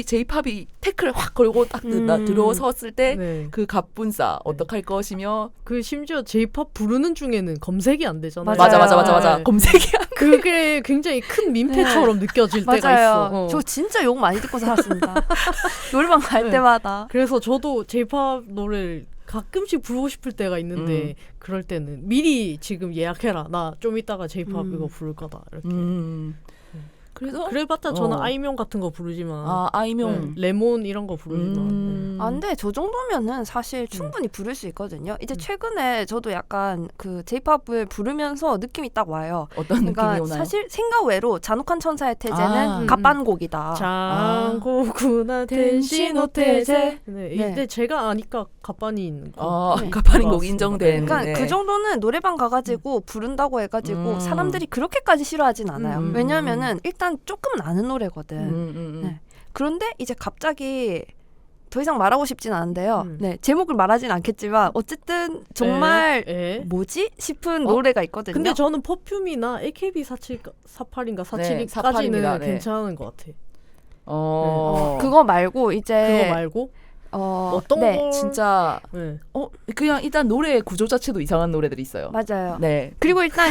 J-팝이 태클을 확 걸고 딱 들어섰을 때 네. 그 갑분싸 어떡할 것이며 그 심지어 J-팝 부르는 중에는 검색이 안 되잖아요. 맞아요. 맞아 네. 검색이 그게 굉장히 큰 민폐처럼 느껴질 때가 있어. 맞아요. 저 진짜 욕 많이 듣고 살았습니다. 노래방 갈 네. 때마다. 그래서 저도 J-팝 노래를 가끔씩 부르고 싶을 때가 있는데 그럴 때는 미리 지금 예약해라. 나 좀 이따가 J-팝 이거 부를 거다. 이렇게. 그래서 그래봤자 저는 아이명 같은 거 부르지만 아이명 레몬 이런 거 부르지만 근데 저 정도면은 사실 충분히 부를 수 있거든요. 이제 최근에 저도 약간 그 J-팝을 부르면서 느낌이 딱 와요. 어떤 느낌이 그러니까 오나요? 사실 생각 외로 잔혹한 천사의 태제는 갑반곡이다. 장고구나 텐시노 태제. 네, 네. 근데 제가 아니까 갑반이 있는 거. 네. 갑반인 곡 맞습니다. 인정된. 그러니까 네. 그 정도는 노래방 가가지고 부른다고 해가지고 사람들이 그렇게까지 싫어하진 않아요. 왜냐하면은 일단 조금은 아는 노래거든. 네. 그런데 이제 갑자기 더 이상 말하고 싶진 않은데요. 네, 제목을 말하진 않겠지만 어쨌든 정말 뭐지 싶은 노래가 있거든요. 근데 저는 퍼퓸이나 AKB4748인가 47까지는 48입니다. 네. 괜찮은 것 같아. 그거 말고 이제 그거 말고 어떤 네, 걸 진짜 네. 그냥 일단 노래 구조 자체도 이상한 노래들이 있어요. 맞아요. 네. 그리고 일단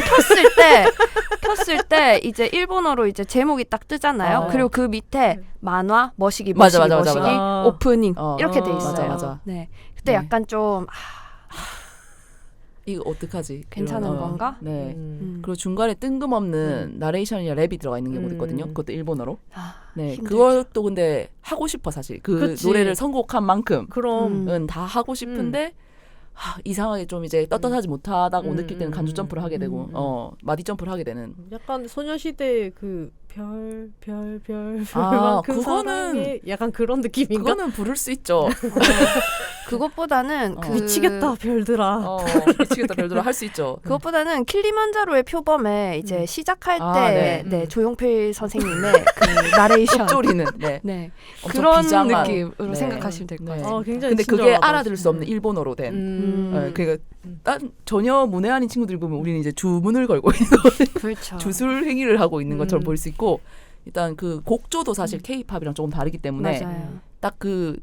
켰을 때 이제 일본어로 이제 제목이 딱 뜨잖아요. 그리고 그 밑에 만화 머시기 맞아. 오프닝 이렇게 돼 있어요. 맞아. 네. 그때 네. 약간 좀 이거 어떡하지? 괜찮은 이런, 건가? 네. 음. 그리고 중간에 뜬금없는 나레이션이나 랩이 들어가 있는 경우도 있거든요. 음. 그것도 일본어로. 아, 네, 힘들죠. 그것도 근데 하고 싶어 사실. 그 그치. 노래를 선곡한 만큼은 그럼 다 하고 싶은데 이상하게 좀 이제 떳떳하지 못하다고 느낄 때는 간주 점프를 하게 되고, 마디 점프를 하게 되는. 약간 소녀시대 그 별 아, 그 그거는- 사랑에 약간 그런 느낌인가? 그거는 부를 수 있죠. 그것보다는 어. 그 미치겠다 별들아. 미치겠다 별들아 할 수 있죠. 그것보다는 킬리만자로의 표범에 이제 시작할 아, 때 네. 네, 조용필 선생님의 그 나레이션 쪽조리는 네. 네. 엄청 그런 비장한, 느낌으로 네. 생각하시면 될 것 네. 같아요. 굉장히 근데 그게 친절하다, 알아들을 수 진짜. 없는 일본어로 된. 음. 그러니까 딴 전혀 문외 아닌 친구들이 보면 우리는 이제 주문을 걸고 있는 거거든요. 그렇죠. 주술 행위를 하고 있는 것처럼 음. 보일 수 있고 일단 그 곡조도 사실 K-팝이랑 조금 다르기 때문에 맞아요. 딱 그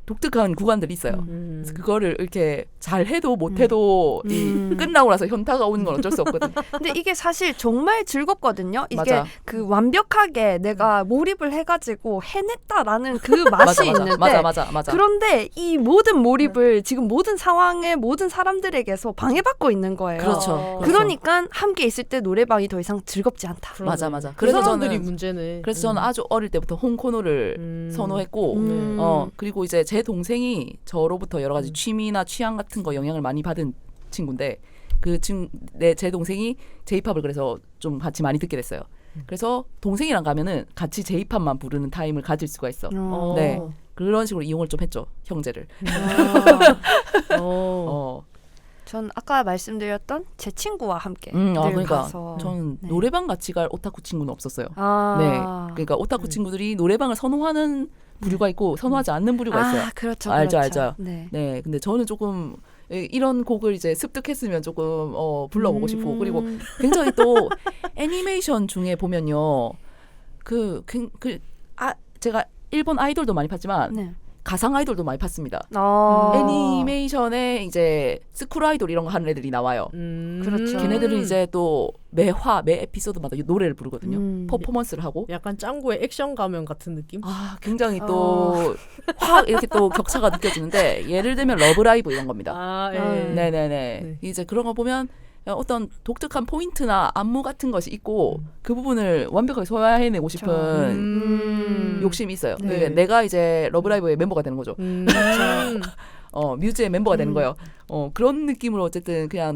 독특한 구간들이 있어요. 그래서 그거를 이렇게 잘 해도 못 해도 이 끝나고 나서 현타가 오는 건 어쩔 수 없거든. 근데 이게 사실 정말 즐겁거든요. 이게 맞아. 그 완벽하게 내가 몰입을 해가지고 해냈다라는 그 맛이 있는데 맞아. 그런데 이 모든 몰입을 지금 모든 상황에 모든 사람들에게서 방해받고 있는 거예요. 그렇죠. 그러니까 함께 있을 때 노래방이 더 이상 즐겁지 않다. 맞아. 그 그래서 사람들이 저는 문제네. 그래서 저는 아주 어릴 때부터 홍코노를 선호했고 그리고 이제 제 동생이 저로부터 여러 가지 취미나 취향 같은 거 영향을 많이 받은 친구인데 제 동생이 J-팝을 그래서 좀 같이 많이 듣게 됐어요. 그래서 동생이랑 가면은 같이 J-팝만 부르는 타임을 가질 수가 있어. 네. 그런 식으로 이용을 좀 했죠, 형제를. 전 아까 말씀드렸던 제 친구와 함께 늘 그러니까 가서 저는 네. 노래방 같이 갈 오타쿠 친구는 없었어요. 아. 네. 그러니까 오타쿠 친구들이 노래방을 선호하는 부류가 있고 선호하지 않는 부류가 있어요. 그렇죠. 알죠, 그렇죠. 알죠. 네. 네, 근데 저는 조금 이런 곡을 이제 습득했으면 조금 불러보고 싶고 그리고 굉장히 또 애니메이션 중에 보면요, 제가 일본 아이돌도 많이 팠지만 네. 가상 아이돌도 많이 팠습니다. 애니메이션에 이제 스쿨 아이돌 이런 거 하는 애들이 나와요. 그렇죠. 걔네들은 이제 또 매 에피소드마다 노래를 부르거든요. 퍼포먼스를 하고. 약간 짱구의 액션 가면 같은 느낌? 굉장히 또 확 이렇게 또 격차가 느껴지는데 예를 들면 러브라이브 이런 겁니다. 네네네. 네. 이제 그런 거 보면 어떤 독특한 포인트나 안무 같은 것이 있고 그 부분을 완벽하게 소화해내고 싶은 욕심이 있어요. 네. 그러니까 내가 이제 러브라이브의 멤버가 되는 거죠. 뮤즈의 멤버가 되는 거예요. 그런 느낌으로 어쨌든 그냥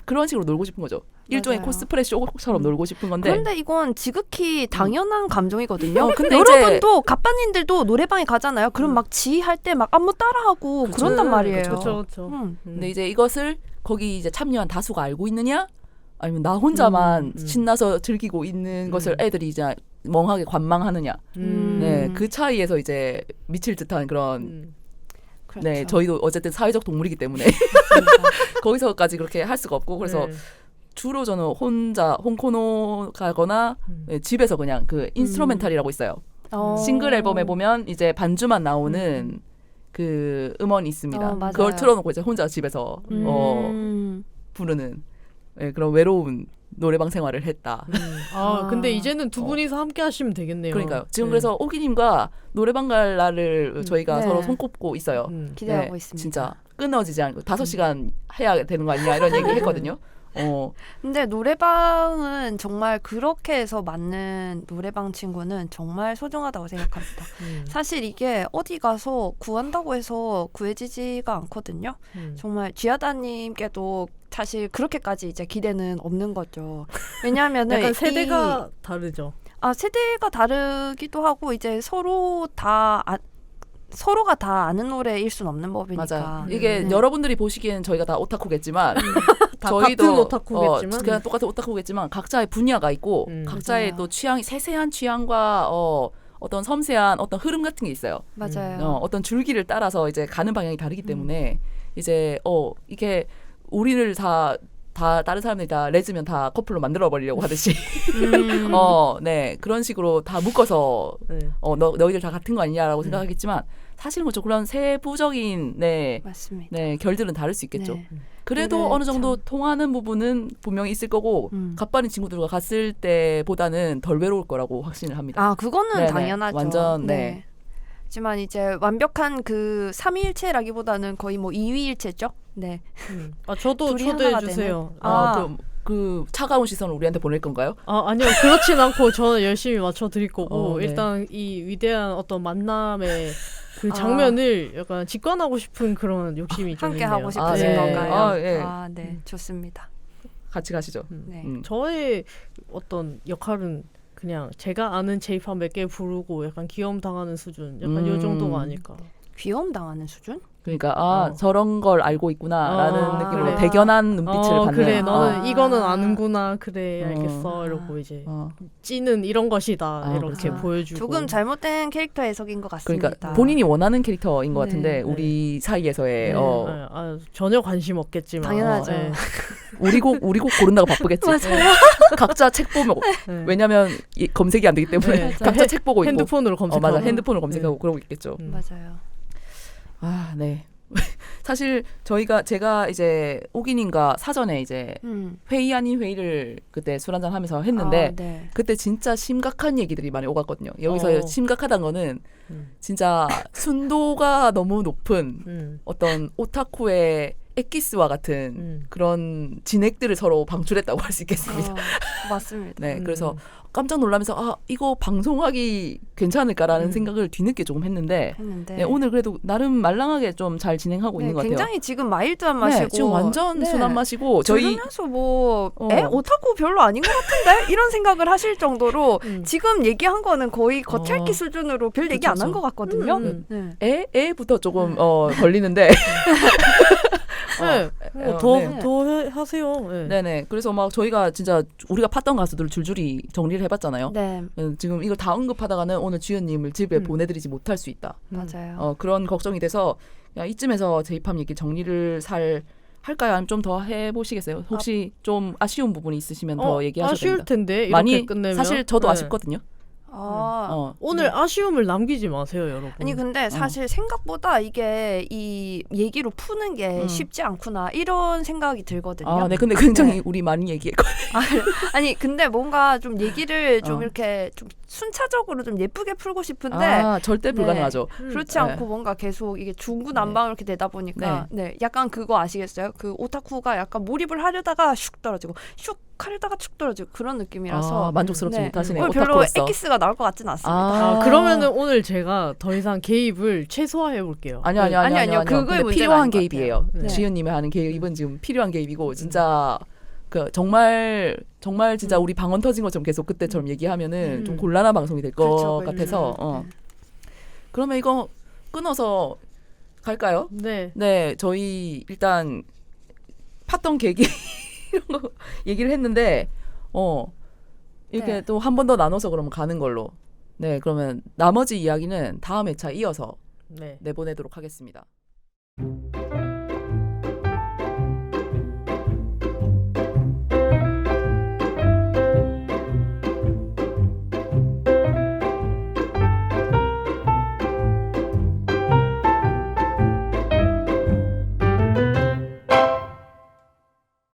그런 식으로 놀고 싶은 거죠. 일종의 맞아요. 코스프레 쇼처럼 놀고 싶은 건데. 그런데 이건 지극히 당연한 감정이거든요. 근데 여러분도 갑반님들도 노래방에 가잖아요. 그럼 막 지할 때 막 안무 따라하고 그쵸. 그런단 말이에요. 그렇죠. 근데 이제 이것을 거기 이제 참여한 다수가 알고 있느냐? 아니면 나 혼자만 신나서 즐기고 있는 것을 애들이 이제 멍하게 관망하느냐? 네, 그 차이에서 이제 미칠 듯한 그런. 그렇죠. 네, 저희도 어쨌든 사회적 동물이기 때문에 거기서까지 그렇게 할 수가 없고 그래서 주로 저는 혼자 홍코노 가거나 네, 집에서 그냥 그 인스트루멘탈이라고 있어요. 싱글 앨범에 보면 이제 반주만 나오는 그 음원이 있습니다. 맞아요. 그걸 틀어놓고 이제 혼자 집에서 부르는 그런 외로운 노래방 생활을 했다. 근데 이제는 두 분이서 함께 하시면 되겠네요. 그러니까요. 지금 그래서 오기님과 노래방 갈 날을 저희가 네. 서로 손꼽고 있어요. 기대하고 있습니다. 진짜 끊어지지 않고 5시간 해야 되는 거 아니냐 이런 얘기 했거든요. 근데 노래방은 정말 그렇게 해서 맞는 노래방 친구는 정말 소중하다고 생각합니다. 사실 이게 어디 가서 구한다고 해서 구해지지가 않거든요. 정말 쥐하다님께도 사실 그렇게까지 이제 기대는 없는 거죠. 왜냐하면은 약간 세대가 다르죠. 세대가 다르기도 하고 이제 서로가 다 아는 노래일 순 없는 법이니까. 맞아요. 이게 여러분들이 보시기에는 저희가 다 오타쿠겠지만 다 저희도 같은 오타쿠겠지만 그냥 똑같은 오타쿠겠지만 각자의 분야가 있고 각자의 맞아요. 또 세세한 취향과 어떤 섬세한 어떤 흐름 같은 게 있어요. 맞아요. 어떤 줄기를 따라서 이제 가는 방향이 다르기 때문에 이제 이게 우리를 다 다른 사람들이 다 레즈면 다 커플로 만들어 버리려고 하듯이 네 그런 식으로 다 묶어서 너희들 다 같은 거 아니냐라고 생각하겠지만 사실은 그렇죠. 그런 세부적인 맞습니다. 네 결들은 다를 수 있겠죠. 네. 그래도 그래, 어느 정도 통하는 부분은 분명히 있을 거고 갑반인 친구들과 갔을 때보다는 덜 외로울 거라고 확신을 합니다. 그거는 네네. 당연하죠. 완전, 네. 있지만 이제 완벽한 그 삼위일체라기보다는 거의 뭐 이위일체죠. 네. 아 저도 둘이 초대해 하나가 주세요. 되는. 아. 그 차가운 시선을 우리한테 보낼 건가요? 아니요 그렇진 않고 저는 열심히 맞춰 드릴 거고 네. 일단 이 위대한 어떤 만남의 그 장면을 약간 직관하고 싶은 그런 욕심이 좀 함께 있네요. 하고 싶으신 네. 건가요? 예. 네, 좋습니다. 같이 가시죠. 네. 저의 어떤 역할은 그냥 제가 아는 J-pop 몇 개 부르고 약간 귀여움 당하는 수준 약간 요 정도가 아닐까. 귀여움 당하는 수준? 그러니까 저런 걸 알고 있구나라는 느낌으로 그래. 대견한 눈빛을 받는. 그래 너는 아. 이거는 아는구나 그래 알겠어 이러고 이제 찌는 이런 것이다 이렇게 그렇죠. 보여주고 조금 잘못된 캐릭터 해석인 것 같습니다. 그러니까 본인이 원하는 캐릭터인 것 네. 같은데 우리 사이에서의 전혀 관심 없겠지만 당연하죠. 우리 곡 고른다고 바쁘겠지. 각자 책 보면 왜냐면 검색이 안 되기 때문에 네. 각자 책 보고 있고 핸드폰으로 검색하고 맞아 핸드폰으로 검색하고 그러고 있겠죠. 맞아요. 네. 사실 제가 이제 오기님과 사전에 이제 회의 아닌 회의를 그때 술 한잔 하면서 했는데 네. 그때 진짜 심각한 얘기들이 많이 오갔거든요. 여기서 심각하다는 거는 진짜 순도가 너무 높은 어떤 오타쿠의 엑기스와 같은 그런 진액들을 서로 방출했다고 할 수 있겠습니다. 맞습니다. 네, 그래서 깜짝 놀라면서 이거 방송하기 괜찮을까라는 생각을 뒤늦게 조금 했는데 네, 오늘 그래도 나름 말랑하게 좀 잘 진행하고 있는 것 같아요. 굉장히 지금 마일드한 맛이고 네, 지금 완전 순한 맛이고 들으면서 뭐 오타쿠 별로 아닌 것 같은데 이런 생각을 하실 정도로 지금 얘기한 거는 거의 겉핥기 수준으로 별 얘기 안 한 것 같거든요. 애부터 조금 걸리는데 더 하세요. 네네. 그래서 막 저희가 진짜 우리가 팠던 가수들을 줄줄이 정리를 해봤잖아요. 네. 지금 이걸 다 언급하다가는 오늘 주연님을 집에 보내드리지 못할 수 있다. 맞아요. 그런 걱정이 돼서 야, 이쯤에서 J-pop 얘기 정리를 할까요? 아니면 좀 더 해보시겠어요? 혹시 좀 아쉬운 부분이 있으시면 더 얘기하셔도 아쉬울 됩니다. 텐데 이렇게 많이 끝내면 사실 저도 아쉽거든요. 오늘 아쉬움을 남기지 마세요, 여러분. 아니 근데 사실 생각보다 이게 이 얘기로 푸는 게 쉽지 않구나 이런 생각이 들거든요. 네, 근데 굉장히 우리 많이 얘기했거든요. 아니 근데 뭔가 좀 얘기를 좀 이렇게 좀 순차적으로 좀 예쁘게 풀고 싶은데 절대 불가능하죠. 그렇지 않고 뭔가 계속 이게 중구난방으로 이렇게 되다 보니까 약간 그거 아시겠어요? 그 오타쿠가 약간 몰입을 하려다가 슉 떨어지고 슉 하려다가 축 떨어지고 그런 느낌이라서 만족스럽지 못하시네요. 별로 오타쿠로서. 엑기스가 나올 것 같지는 않습니다. 그러면은 오늘 제가 더 이상 개입을 최소화해 볼게요. 아니요. 그거의 문제가 필요한 아닌 것 개입이에요. 같아요. 지연님이 하는 개입은 지금 필요한 개입이고 진짜 정말 진짜 우리 방언 터진 것처럼 계속 그때처럼 얘기하면은 좀 곤란한 방송이 될 것 같아서 그러면 이거 끊어서 갈까요? 네, 저희 일단 팠던 계기 이런 거 얘기를 했는데 이렇게 또 한 번 더 나눠서 그러면 가는 걸로. 네, 그러면 나머지 이야기는 다음 회차 이어서 내보내도록 하겠습니다.